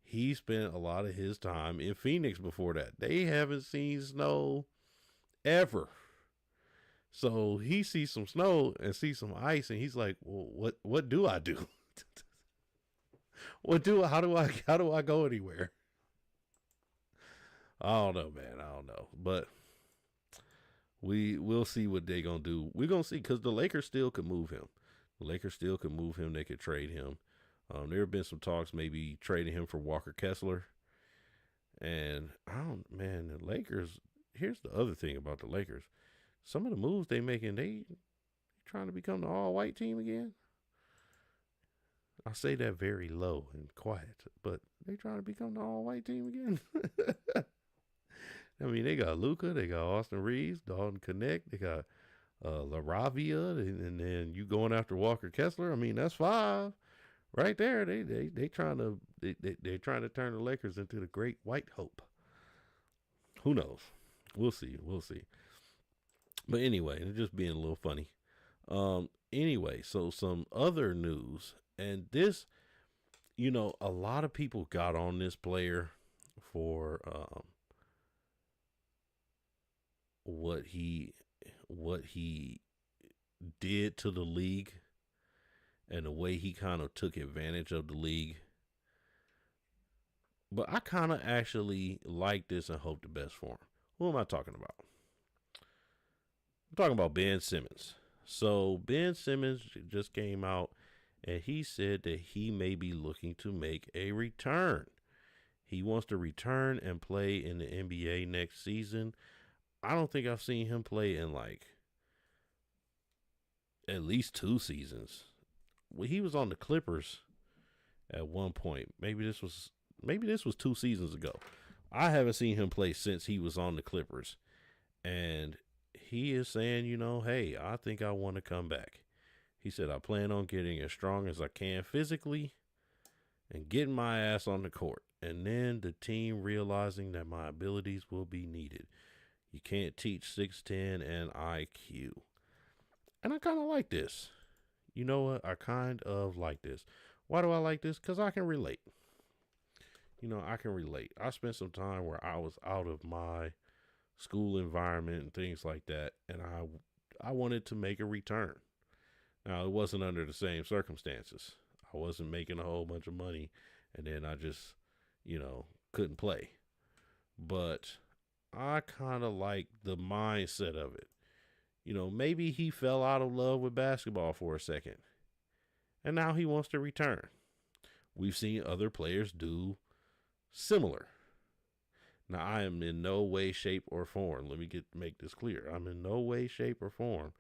He spent a lot of his time in Phoenix before that. They haven't seen snow ever. So he sees some snow and sees some ice, and he's like, well, what do I do? How do I go anywhere? I don't know, man. I don't know. But we'll see what they gonna do. We're gonna see, because the Lakers still could move him. The Lakers still could move him. They could trade him. There have been some talks maybe trading him for Walker Kessler. And the Lakers, here's the other thing about the Lakers. Some of the moves they making, they trying to become the all-white team again. I say that very low and quiet, but they trying to become the all-white team again. I mean, they got Luka, they got Austin Reeves, Dalton Connect, they got LaRavia, and then you going after Walker Kessler. I mean, that's 5 right there. They trying to turn the Lakers into the Great White Hope. Who knows? We'll see. But anyway, it's just being a little funny. Anyway, so some other news, and this, a lot of people got on this player for what he did to the league and the way he kind of took advantage of the league. But I kind of actually like this and hope the best for him. Who am I talking about? I'm talking about Ben Simmons. So Ben Simmons just came out and he said that he may be looking to make a return. He wants to return and play in the NBA next season. I don't think I've seen him play in like at least 2 seasons. Well, he was on the Clippers at one point. Maybe this was 2 seasons ago. I haven't seen him play since he was on the Clippers. And he is saying, hey, I think I want to come back. He said, I plan on getting as strong as I can physically and getting my ass on the court. And then the team realizing that my abilities will be needed. You can't teach 6'10" and IQ. And I kind of like this. You know what? I kind of like this. Why do I like this? Because I can relate. I can relate. I spent some time where I was out of my school environment and things like that, and I wanted to make a return. Now, it wasn't under the same circumstances. I wasn't making a whole bunch of money, and then I just, couldn't play. But I kind of like the mindset of it. Maybe he fell out of love with basketball for a second, and now he wants to return. We've seen other players do similar. Now, I am in no way, shape, or form. Let me make this clear. I'm in no way, shape, or form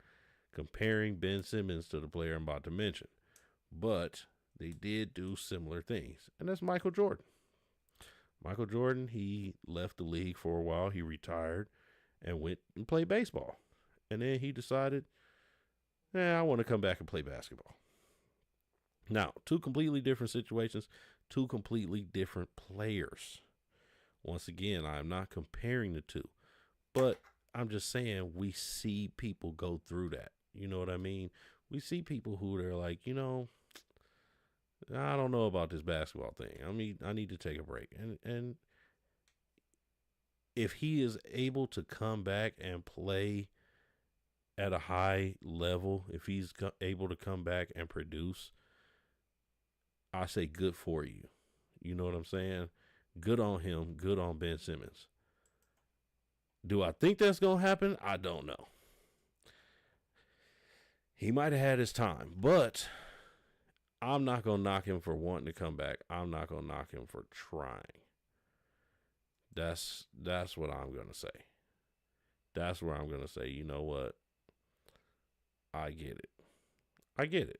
comparing Ben Simmons to the player I'm about to mention. But they did do similar things, and that's Michael Jordan. Michael Jordan, he left the league for a while. He retired and went and played baseball. And then he decided, I want to come back and play basketball. Now, 2 completely different situations, 2 completely different players. Once again, I'm not comparing the 2, but I'm just saying we see people go through that. You know what I mean? We see people who they're like, I don't know about this basketball thing. I need to take a break. And if he is able to come back and play at a high level, if he's able to come back and produce, I say good for you. You know what I'm saying? Good on him. Good on Ben Simmons. Do I think that's going to happen? I don't know. He might have had his time, but I'm not going to knock him for wanting to come back. I'm not going to knock him for trying. That's what I'm going to say. That's where I'm going to say, you know what? I get it.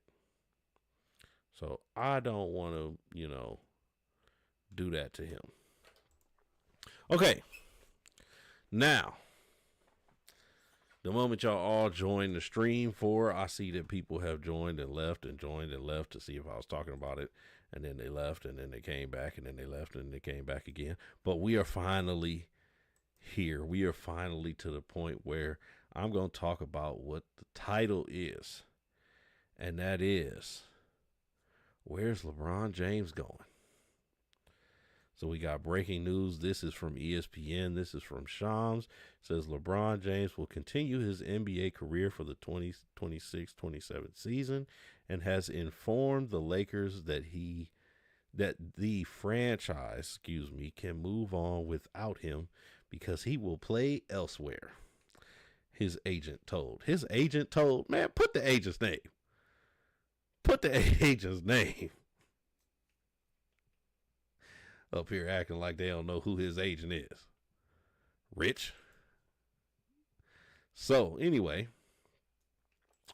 So I don't want to, do that to him. Okay. Now, the moment y'all all join the stream I see that people have joined and left to see if I was talking about it. And then they left and then they came back and then they left and they came back again. But we are finally here. We are finally to the point where I'm going to talk about what the title is. And that is, where's LeBron James going? So we got breaking news. This is from ESPN. This is from Shams. It says LeBron James will continue his NBA career for the 2026-27 season and has informed the Lakers that the franchise, can move on without him because he will play elsewhere. His agent told. Man, put the agent's name. Put the agent's name. Up here acting like they don't know who his agent is. Rich. So, anyway.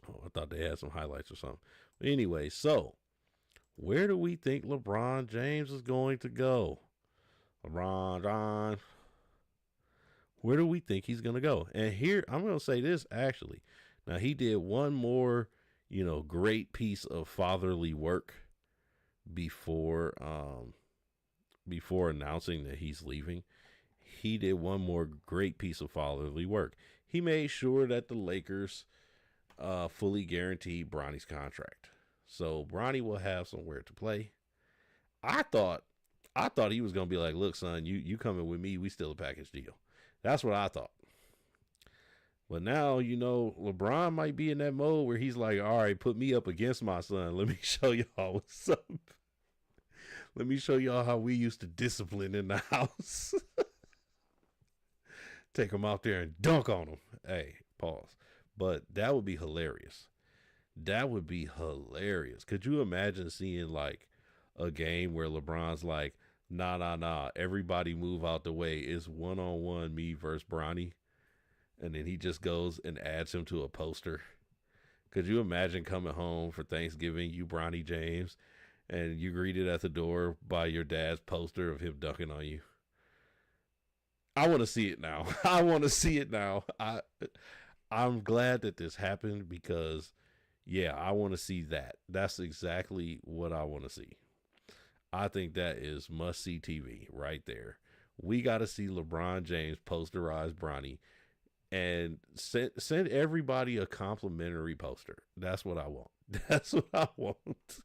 Oh, I thought they had some highlights or something. But anyway, so, where do we think LeBron James is going to go? Where do we think he's going to go? And here, I'm going to say this, actually. Now, he did one more, great piece of fatherly work before announcing that he's leaving. He did one more great piece of fatherly work. He made sure that the Lakers fully guaranteed Bronny's contract. So Bronny will have somewhere to play. I thought he was going to be like, look, son, you coming with me. We still a package deal. That's what I thought. But now, LeBron might be in that mode where he's like, all right, put me up against my son. Let me show y'all what's up. Let me show y'all how we used to discipline in the house. Take him out there and dunk on him. Hey, pause. But that would be hilarious. That would be hilarious. Could you imagine seeing like a game where LeBron's like, nah, everybody move out the way. It's 1-on-1 me versus Bronny. And then he just goes and adds him to a poster. Could you imagine coming home for Thanksgiving, you Bronny James, and you greeted at the door by your dad's poster of him dunking on you? I want to see it now. I'm glad that this happened because, I want to see that. That's exactly what I want to see. I think that is must-see TV right there. We got to see LeBron James posterize Bronny and send everybody a complimentary poster. That's what I want. That's what I want.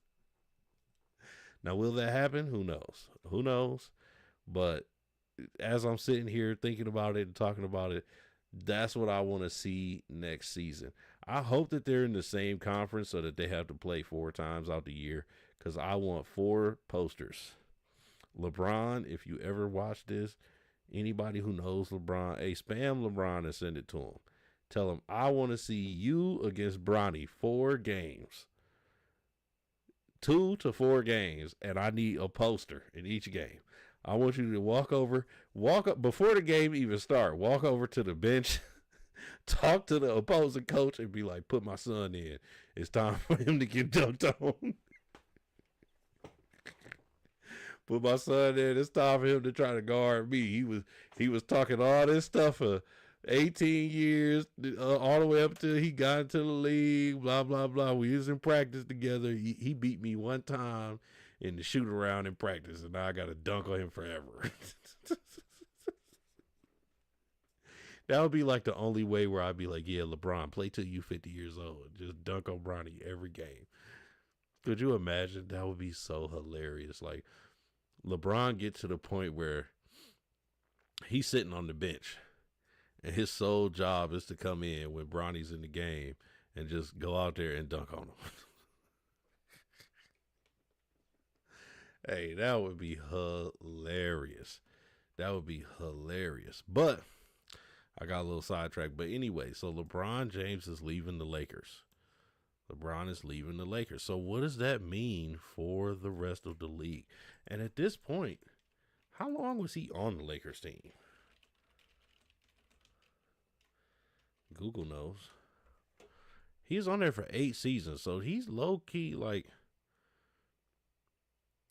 Now, will that happen? Who knows? But as I'm sitting here thinking about it and talking about it, that's what I want to see next season. I hope that they're in the same conference so that they have to play 4 times out the year because I want 4 posters. LeBron, if you ever watch this, anybody who knows LeBron, spam LeBron and send it to him. Tell him, I want to see you against Bronny 4 games. 2 to 4 games, and I need a poster in each game. I want you to walk up before the game even start. Walk over to the bench, talk to the opposing coach, and be like, "Put my son in. It's time for him to get dunked on. Put my son in. It's time for him to try to guard me." He was talking all this stuff for 18 years, all the way up till he got into the league. Blah blah blah. We was in practice together. He beat me one time in the shoot around in practice, and now I got to dunk on him forever. That would be like the only way where I'd be like, yeah, LeBron, play till you 50 years old. Just dunk on Bronny every game. Could you imagine? That would be so hilarious. Like, LeBron gets to the point where he's sitting on the bench, and his sole job is to come in when Bronny's in the game and just go out there and dunk on him. Hey, that would be hilarious. That would be hilarious. But I got a little sidetracked. But anyway, so LeBron James is leaving the Lakers. LeBron is leaving the Lakers. So what does that mean for the rest of the league? And at this point, how long was he on the Lakers team? Google knows. He's on there for 8 seasons. So he's low-key like...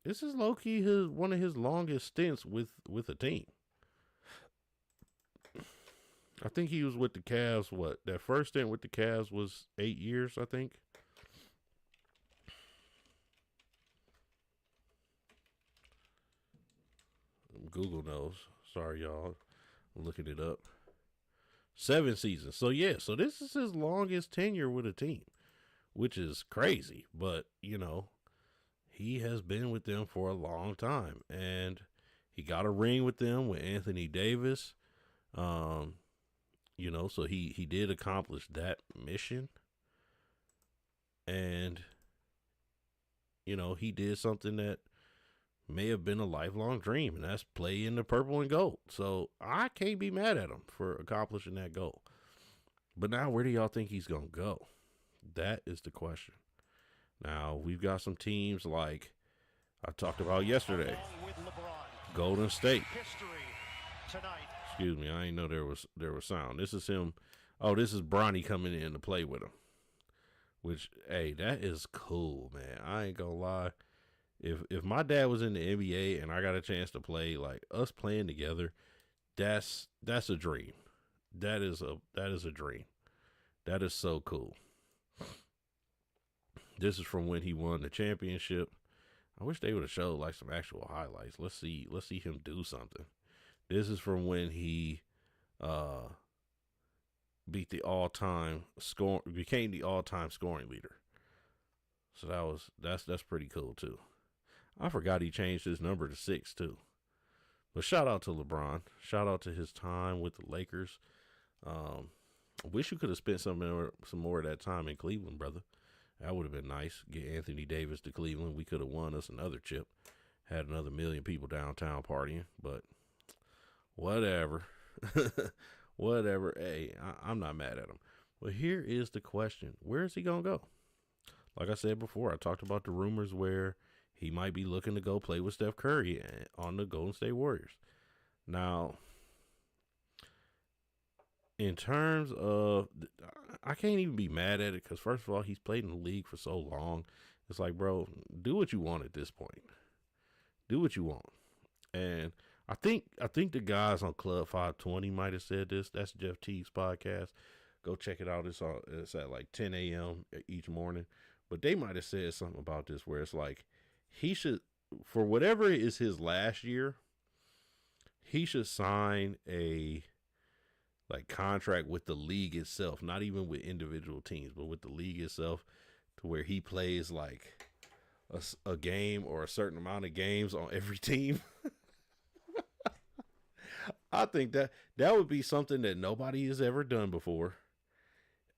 This is low-key one of his longest stints with a team. I think he was with the Cavs, that first stint with the Cavs was 8 years, I think. Google knows. Sorry, y'all. I'm looking it up. 7 seasons. So, so this is his longest tenure with a team, which is crazy. But, he has been with them for a long time, and He got a ring with them with Anthony Davis. You know, so he did accomplish that mission. And, you know, he did something that may have been a lifelong dream, and that's play in the purple and gold. So I can't be mad at him for accomplishing that goal. But now, where do y'all think he's going to go? That is the question. Now, we've got some teams like I talked about yesterday. With LeBron. Golden State. History tonight. Excuse me, I didn't know there was sound. This is him. Oh, this is Bronny coming in to play with him. Which, hey, that is cool, man. I ain't gonna lie. If my dad was in the NBA and I got a chance to play, like us playing together, that's a dream. That is a dream. That is so cool. This is from when he won the championship. I wish they would have showed like some actual highlights. Let's see him do something. This is from when he beat the became the all-time scoring leader. So that's pretty cool too. I forgot he changed his number to 6 too. But shout out to LeBron. Shout out to his time with the Lakers. Wish you could have spent some more of that time in Cleveland, brother. That would have been nice. Get Anthony Davis to Cleveland. We could have won us another chip. Had another million people downtown partying. But whatever. Whatever. Hey, I'm not mad at him. But here is the question. Where is he going to go? Like I said before, I talked about the rumors where he might be looking to go play with Steph Curry on the Golden State Warriors. Now, in terms of, I can't even be mad at it because, first of all, he's played in the league for so long. It's like, bro, do what you want at this point. Do what you want. And I think the guys on Club 520 might have said this. That's Jeff Teague's podcast. Go check it out. It's at like 10 a.m. each morning. But they might have said something about this where it's like he should, for whatever is his last year, he should sign a contract with the league itself, not even with individual teams, but with the league itself, to where he plays like a game or a certain amount of games on every team. I think that would be something that nobody has ever done before.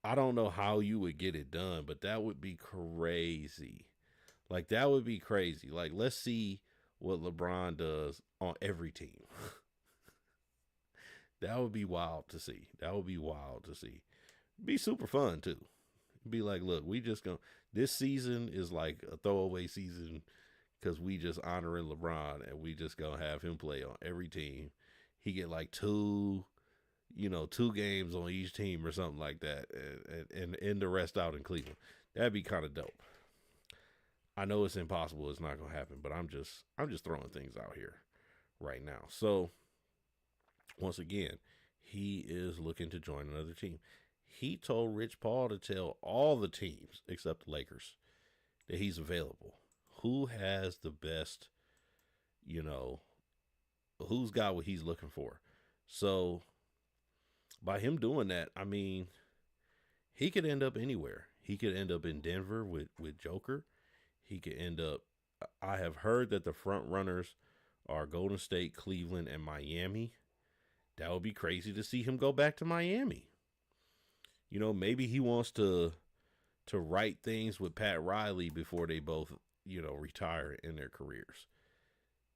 I don't know how you would get it done, but that would be crazy. Like, that would be crazy. Like, let's see what LeBron does on every team. That would be wild to see. That would be wild to see. Be super fun, too. Be like, look, this season is like a throwaway season because we just honoring LeBron and we just going to have him play on every team. He get like two games on each team or something like that, and end the rest out in Cleveland. That'd be kind of dope. I know it's impossible. It's not going to happen, but I'm just throwing things out here right now. So once again, he is looking to join another team. He told Rich Paul to tell all the teams except the Lakers that he's available. Who has the best, who's got what he's looking for? So by him doing that, I mean, he could end up anywhere. He could end up in Denver with Joker. He could end up, I have heard that the front runners are Golden State, Cleveland, and Miami. That would be crazy to see him go back to Miami. Maybe he wants to write things with Pat Riley before they both, retire in their careers.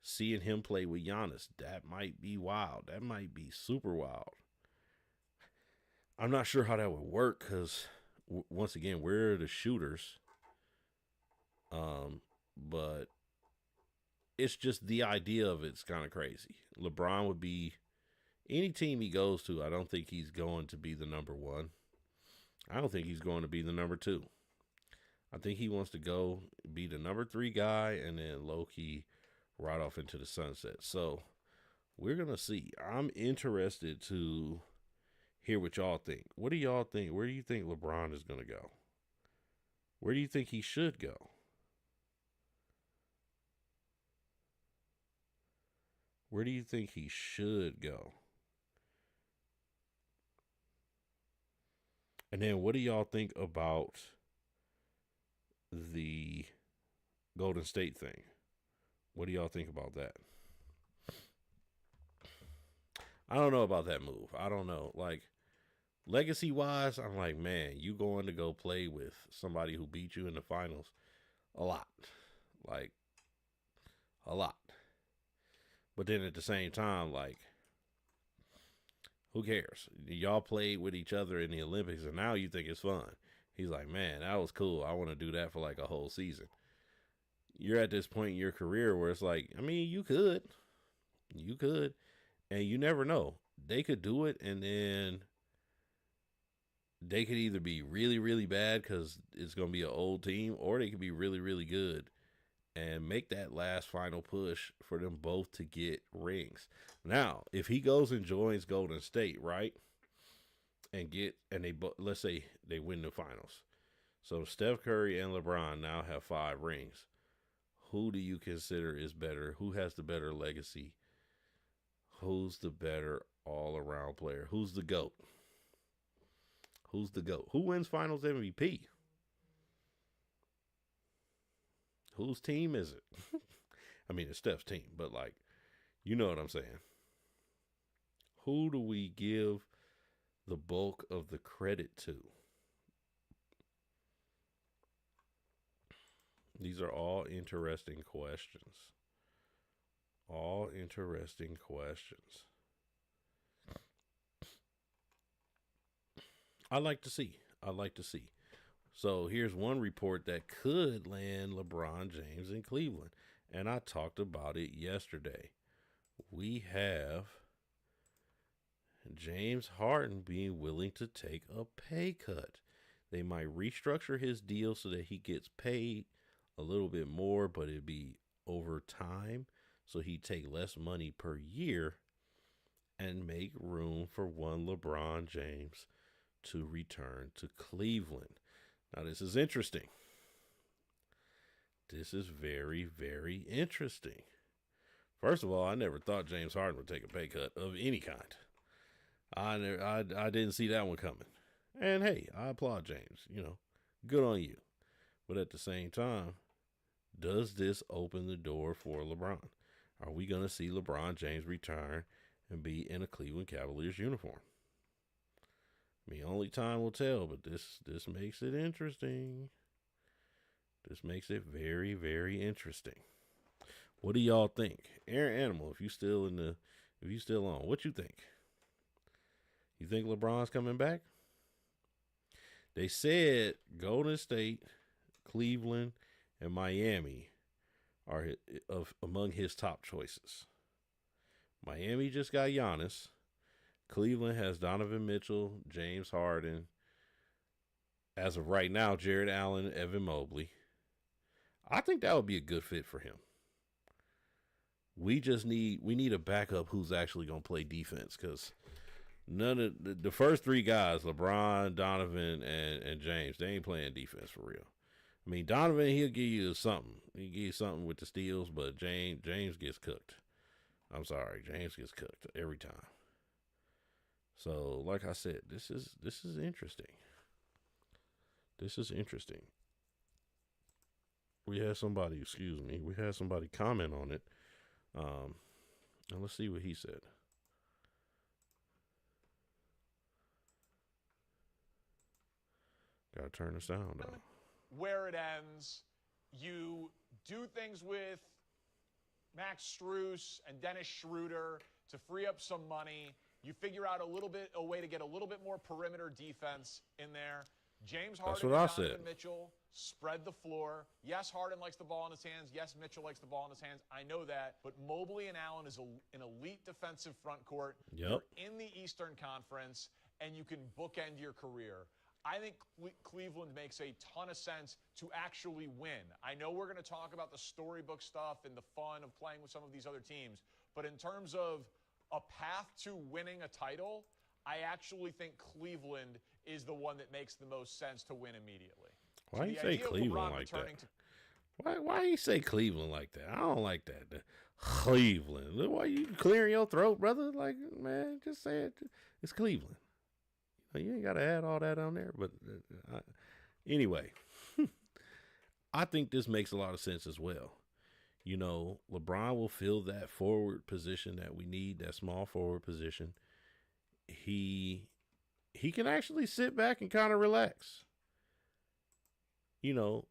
Seeing him play with Giannis, that might be wild. That might be super wild. I'm not sure how that would work because, once again, we're the shooters. But it's just the idea of it's kind of crazy. LeBron would be, any team he goes to, I don't think he's going to be the number one. I don't think he's going to be the number two. I think he wants to go be the number 3 guy and then low-key right off into the sunset. So we're going to see. I'm interested to hear what y'all think. What do y'all think? Where do you think LeBron is going to go? Where do you think he should go? Where do you think he should go? And then what do y'all think about the Golden State thing? What do y'all think about that? I don't know about that move. I don't know. Like, legacy-wise, I'm like, man, you going to go play with somebody who beat you in the finals a lot. Like, a lot. But then at the same time, like, who cares? Y'all played with each other in the Olympics, and now you think it's fun. He's like, man, that was cool. I want to do that for like a whole season. You're at this point in your career where it's like, I mean, you could, and you never know. They could do it, and then they could either be really, really bad because it's going to be an old team, or they could be really, really good and make that last final push for them both to get rings. Now, if he goes and joins Golden State, right, let's say they win the finals. So Steph Curry and LeBron now have 5 rings. Who do you consider is better? Who has the better legacy? Who's the better all-around player? Who's the GOAT? Who's the GOAT? Who wins finals MVP? Whose team is it? I mean, it's Steph's team, but like, you know what I'm saying. Who do we give the bulk of the credit to? These are all interesting questions. All interesting questions. I like to see. So here's one report that could land LeBron James in Cleveland. And I talked about it yesterday. We have James Harden being willing to take a pay cut. They might restructure his deal so that he gets paid a little bit more, but it'd be over time. So he'd take less money per year and make room for one LeBron James to return to Cleveland. Now, this is interesting. This is very, very interesting. First of all, I never thought James Harden would take a pay cut of any kind. I didn't see that one coming. And hey, I applaud James. You know, good on you. But at the same time, does this open the door for LeBron? Are we going to see LeBron James return and be in a Cleveland Cavaliers uniform? I mean, only time will tell, but this makes it interesting. This makes it very, very interesting. What do y'all think? Aaron Animal, if you still on, what you think? You think LeBron's coming back? They said Golden State, Cleveland, and Miami are among his top choices. Miami just got Giannis. Cleveland has Donovan Mitchell, James Harden. As of right now, Jared Allen, Evan Mobley. I think that would be a good fit for him. We need a backup who's actually going to play defense, because none of the first 3 guys, LeBron, Donovan, and James, they ain't playing defense for real. I mean, Donovan, he'll give you something. He'll give you something with the steals, but James gets cooked. I'm sorry, James gets cooked every time. So, like I said, this is interesting. This is interesting. We had somebody comment on it. And let's see what he said. Gotta turn the sound on. Where it ends, you do things with Max Strus and Dennis Schroeder to free up some money. You figure out a way to get a little bit more perimeter defense in there. James Harden and Donovan Mitchell spread the floor. Yes, Harden likes the ball in his hands. Yes, Mitchell likes the ball in his hands. I know that. But Mobley and Allen is an elite defensive front court. Yep. You're in the Eastern Conference, and you can bookend your career. I think Cleveland makes a ton of sense to actually win. I know we're going to talk about the storybook stuff and the fun of playing with some of these other teams, but in terms of a path to winning a title, I actually think Cleveland is the one that makes the most sense to win immediately. Why do you say Cleveland like that? Why you say Cleveland like that? I don't like that. Cleveland. Why you clearing your throat, brother? Like, man, just say it. It's Cleveland. You ain't got to add all that on there. But anyway, I think this makes a lot of sense as well. You know, LeBron will fill that forward position that we need, that small forward position. He can actually sit back and kind of relax. You know,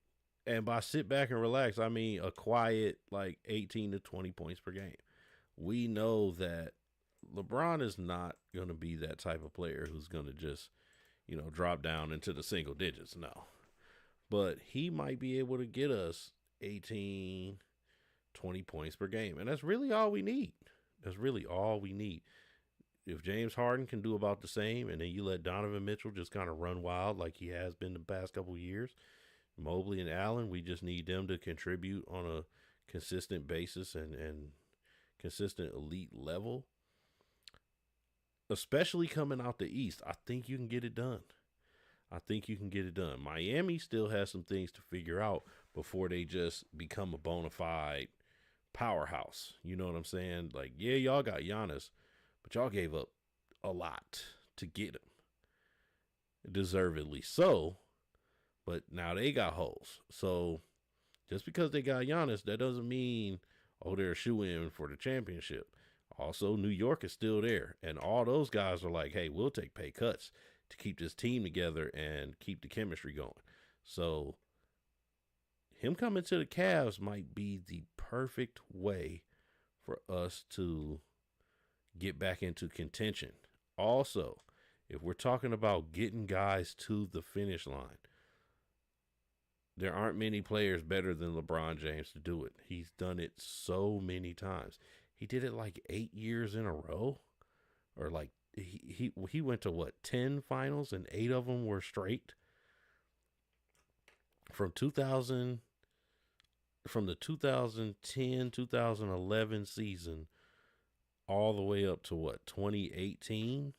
and by sit back and relax, I mean a quiet like 18 to 20 points per game. We know that LeBron is not going to be that type of player who's going to just, you know, drop down into the single digits. No. But he might be able to get us 18, 20 points per game. And that's really all we need. That's really all we need. If James Harden can do about the same, and then you let Donovan Mitchell just kind of run wild like he has been the past couple of years, Mobley and Allen, we just need them to contribute on a consistent basis and consistent elite level. Especially coming out the East, I think you can get it done. I think you can get it done. Miami still has some things to figure out before they just become a bona fide powerhouse. You know what I'm saying? Like, yeah, y'all got Giannis, but y'all gave up a lot to get him. Deservedly so, but now they got holes. So just because they got Giannis, that doesn't mean, oh, they're a shoe-in for the championship. Also, New York is still there, and all those guys are like, hey, we'll take pay cuts to keep this team together and keep the chemistry going. So him coming to the Cavs might be the perfect way for us to get back into contention. Also, if we're talking about getting guys to the finish line, there aren't many players better than LeBron James to do it. He's done it so many times. He did it like 8 years in a row, or like he went to what, 10 finals and 8 of them were straight. From the 2010-2011 season all the way up to what, 2018,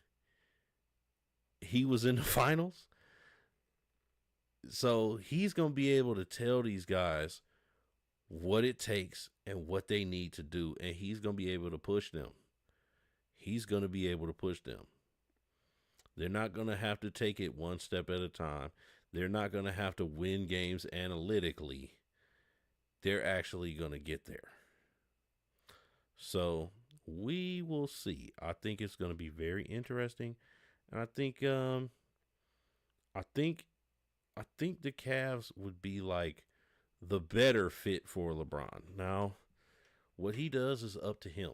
he was in the finals. So he's going to be able to tell these guys what it takes and what they need to do, and he's going to be able to push them. He's going to be able to push them. They're not going to have to take it one step at a time. They're not going to have to win games analytically. They're actually going to get there. So we will see. I think it's going to be very interesting, and I think the Cavs would be like the better fit for LeBron. Now, what he does is up to him.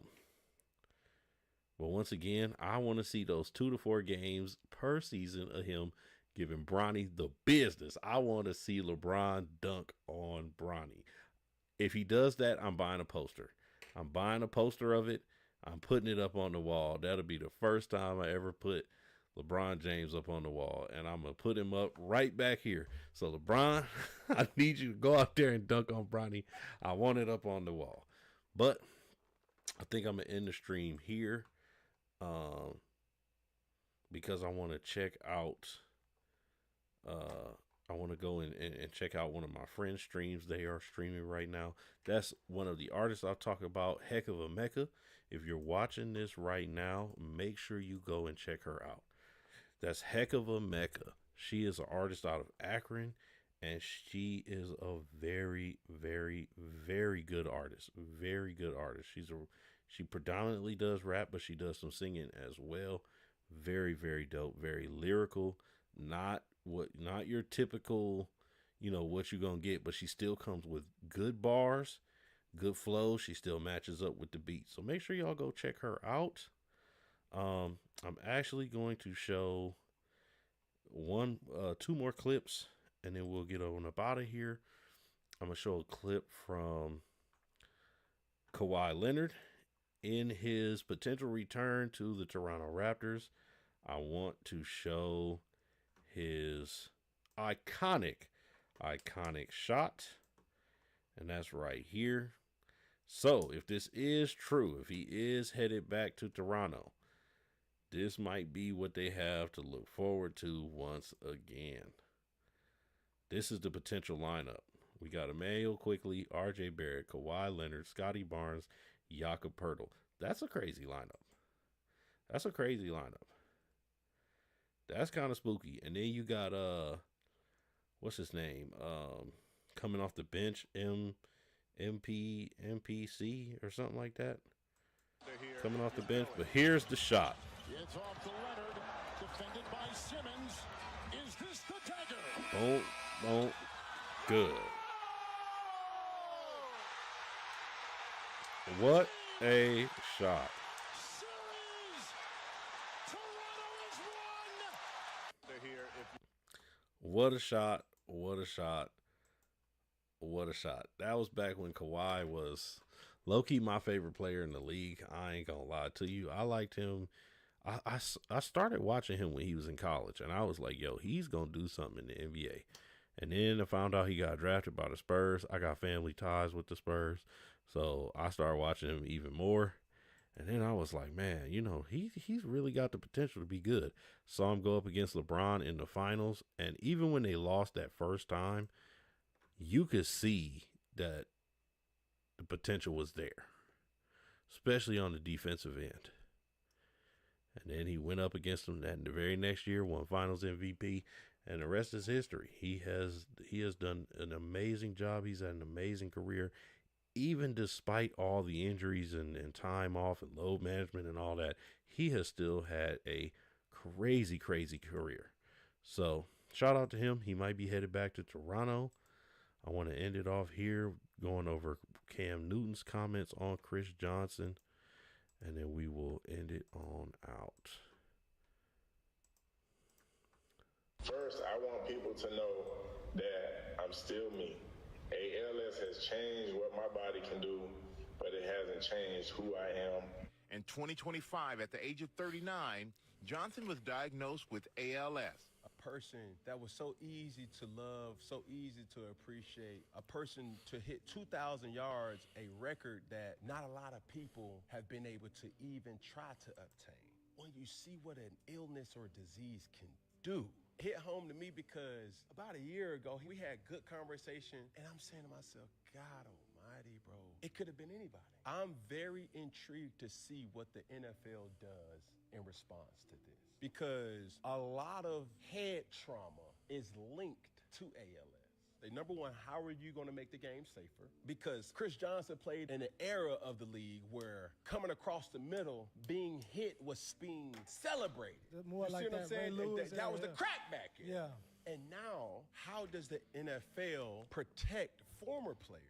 But once again, I want to see those 2 to 4 games per season of him giving Bronny the business. I want to see LeBron dunk on Bronny. If he does that, I'm buying a poster. I'm buying a poster of it. I'm putting it up on the wall. That'll be the first time I ever put LeBron James up on the wall, and I'm going to put him up right back here. So, LeBron, I need you to go out there and dunk on Bronny. I want it up on the wall. But I think I'm going to end the stream here because I want to check out, I want to go and check out one of my friends' streams. They are streaming right now. That's one of the artists I'll talk about, Heck of a Mecca. If you're watching this right now, make sure you go and check her out. That's Heck of a Mecca. She is an artist out of Akron, and she is a very, very, very good artist. Very good artist. She predominantly does rap, but she does some singing as well. Very, very dope. Very lyrical. Not your typical, what you're gonna get, but she still comes with good bars, good flow. She still matches up with the beat. So make sure y'all go check her out. I'm actually going to show 2 more clips, and then we'll get on up out of here. I'm going to show a clip from Kawhi Leonard in his potential return to the Toronto Raptors. I want to show his iconic shot, and that's right here. So if this is true, if he is headed back to Toronto, this might be what they have to look forward to once again. This is the potential lineup. We got Emmanuel Quickly, R.J. Barrett, Kawhi Leonard, Scotty Barnes, Jakob Poeltl. That's a crazy lineup. That's kind of spooky. And then you got what's his name? Coming off the bench, MPC or something like that, coming off the bench. But here's the shot. It's off to Leonard, defended by Simmons. Is this the dagger? Boom. Good. What a shot. Series! Toronto has won! They're here. What a shot. That was back when Kawhi was low-key my favorite player in the league. I ain't gonna lie to you. I liked him. I started watching him when he was in college, and I was like, yo, he's gonna do something in the NBA. And then I found out he got drafted by the Spurs. I got family ties with the Spurs, so I started watching him even more. And then I was like, man, he's really got the potential to be good. Saw him go up against LeBron in the finals, and even when they lost that first time, you could see that the potential was there, especially on the defensive end. And then he went up against them that the very next year, won Finals MVP, and the rest is history. He has done an amazing job. He's had an amazing career, even despite all the injuries and time off and load management and all that. He has still had a crazy career. So shout out to him. He might be headed back to Toronto. I want to end it off here going over Cam Newton's comments on Chris Johnson, and then we will end it on out. First, I want people to know that I'm still me. ALS has changed what my body can do, but it hasn't changed who I am. In 2025, at the age of 39, Johnson was diagnosed with ALS. A person that was so easy to love, so easy to appreciate, a person to hit 2,000 yards, a record that not a lot of people have been able to even try to obtain. When you see what an illness or disease can do, hit home to me because about a year ago, we had good conversation, and I'm saying to myself, God almighty, bro, it could have been anybody. I'm very intrigued to see what the NFL does in response to this, because a lot of head trauma is linked to ALS. Number one, how are you going to make the game safer? Because Chris Johnson played in an era of the league where coming across the middle, being hit was being celebrated. More you like see what I'm that Ray saying? Lewis That was the crackback era. Yeah. And now, how does the NFL protect former players?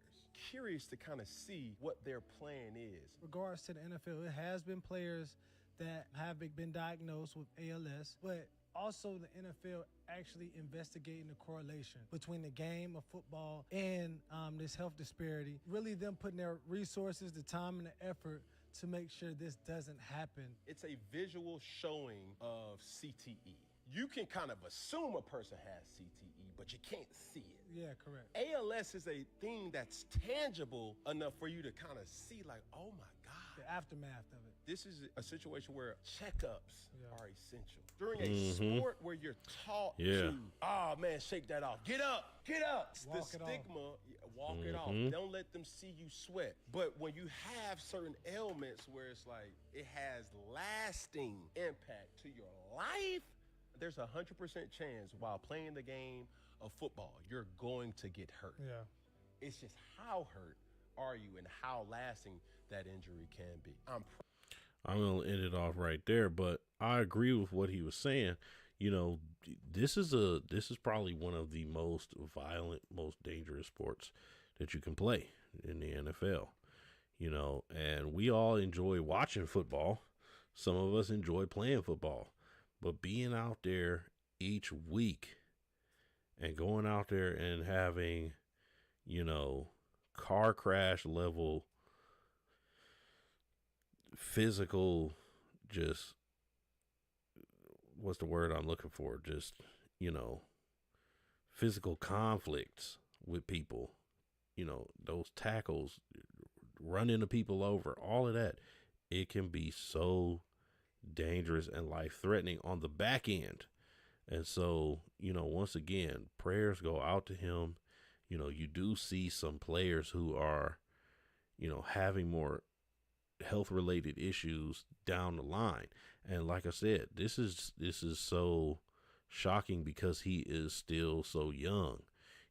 Curious to kind of see what their plan is. Regards to the NFL, it has been players that have been diagnosed with ALS, but also the NFL actually investigating the correlation between the game of football and this health disparity. Really them putting their resources, the time and the effort to make sure this doesn't happen. It's a visual showing of CTE. You can kind of assume a person has CTE, but you can't see it. Yeah, correct. ALS is a thing that's tangible enough for you to kind of see like, oh my God. The aftermath of it. This is a situation where checkups are essential. During a sport where you're taught to, oh man, shake that off. Get up. It's the stigma, walk it off. Don't let them see you sweat. But when you have certain ailments where it's like, it has lasting impact to your life, there's a 100% chance while playing the game of football, you're going to get hurt. Yeah. It's just how hurt are you and how lasting that injury can be. I'm going to end it off right there, but I agree with what he was saying. This is probably one of the most violent, most dangerous sports that you can play in the NFL. And we all enjoy watching football. Some of us enjoy playing football. But being out there each week and going out there and having, car crash level physical, just, what's the word I'm looking for? Just, physical conflicts with people, those tackles, running the people over, all of that, it can be so dangerous and life-threatening on the back end. And so, once again, prayers go out to him. You do see some players who are, having more health-related issues down the line. And like I said, this is so shocking because he is still so young.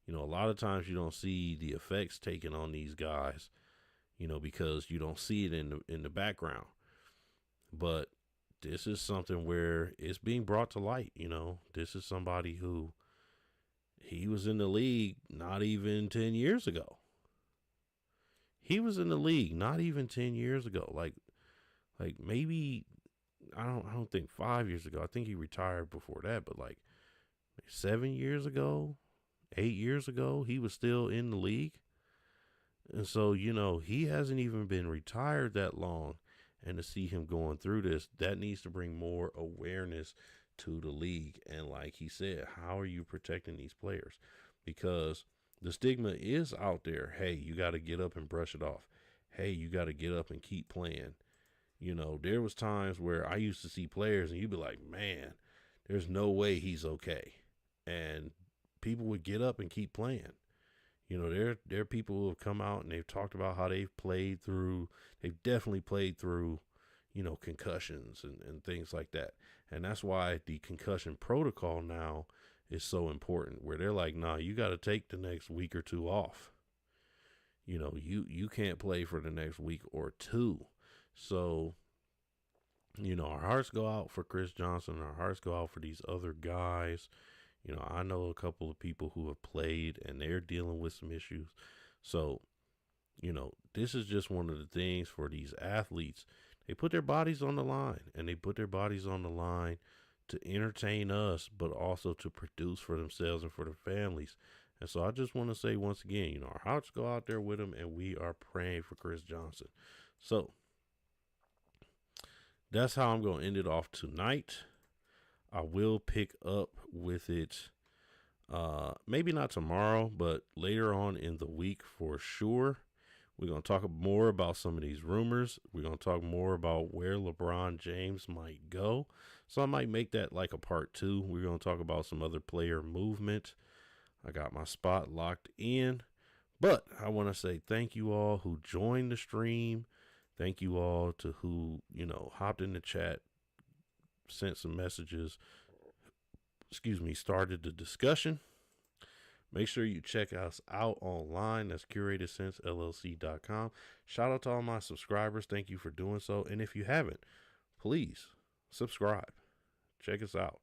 You know, a lot of times you don't see the effects taken on these guys, you know, because you don't see it in the background. But this is something where it's being brought to light. You know, this is somebody who he was in the league not even 10 years ago. He was in the league not even 10 years ago. Like maybe, I don't think 5 years ago. I think he retired before that, but like 7 years ago, 8 years ago, he was still in the league. And so, you know, he hasn't even been retired that long. And to see him going through this, that needs to bring more awareness to the league. And like he said, how are you protecting these players? Because the stigma is out there. Hey, you got to get up and brush it off. Hey, you got to get up and keep playing. You know, there was times where I used to see players and you'd be like, man, there's no way he's okay. And people would get up and keep playing. You know, there are people who have come out and they've talked about how they've definitely played through, you know, concussions and things like that. And that's why the concussion protocol now is so important, where they're like, nah, you got to take the next week or two off. You know, you can't play for the next week or two. So, you know, our hearts go out for Chris Johnson. Our hearts go out for these other guys. You know, I know a couple of people who have played and they're dealing with some issues. So, you know, this is just one of the things for these athletes. They put their bodies on the line, and they put their bodies on the line to entertain us, but also to produce for themselves and for their families. And so I just want to say once again, you know, our hearts go out there with them, and we are praying for Chris Johnson. So that's how I'm going to end it off tonight. I will pick up with it, maybe not tomorrow, but later on in the week for sure. We're going to talk more about some of these rumors. We're going to talk more about where LeBron James might go. So I might make that like a part 2. We're going to talk about some other player movement. I got my spot locked in. But I want to say thank you all who joined the stream. Thank you all to who, you know, hopped in the chat, sent some messages, started the discussion. Make sure you check us out online. That's curatedcensellc.com. Shout out to all my subscribers. Thank you for doing so. And if you haven't, please subscribe. Check us out.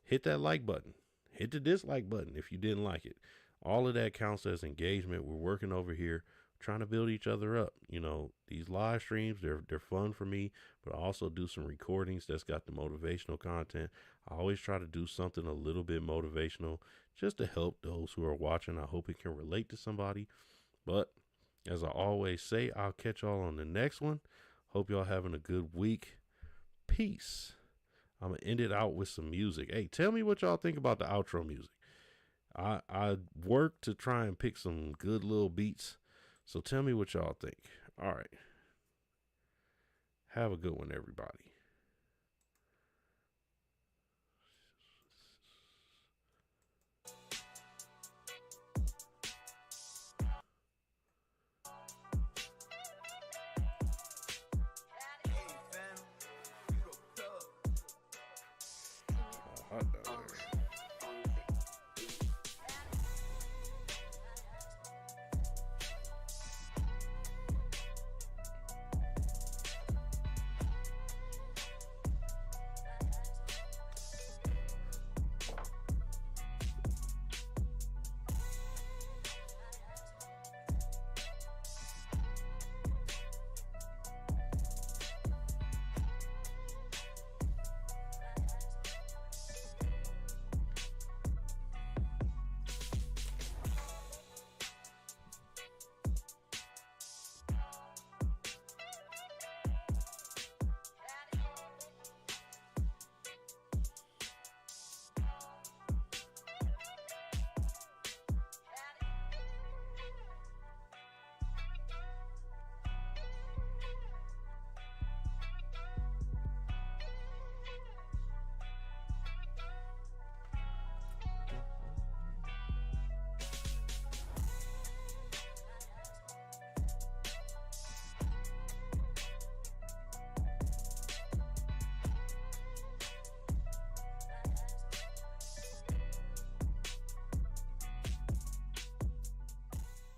Hit that like button. Hit the dislike button if you didn't like it. All of that counts as engagement. We're working over here, trying to build each other up. You know, these live streams, they're fun for me, but I also do some recordings that's got the motivational content. I always try to do something a little bit motivational just to help those who are watching. I hope it can relate to somebody. But as I always say, I'll catch y'all on the next one. Hope y'all having a good week. Peace. I'm going to end it out with some music. Hey, tell me what y'all think about the outro music. I work to try and pick some good little beats. So tell me what y'all think. All right. Have a good one, everybody.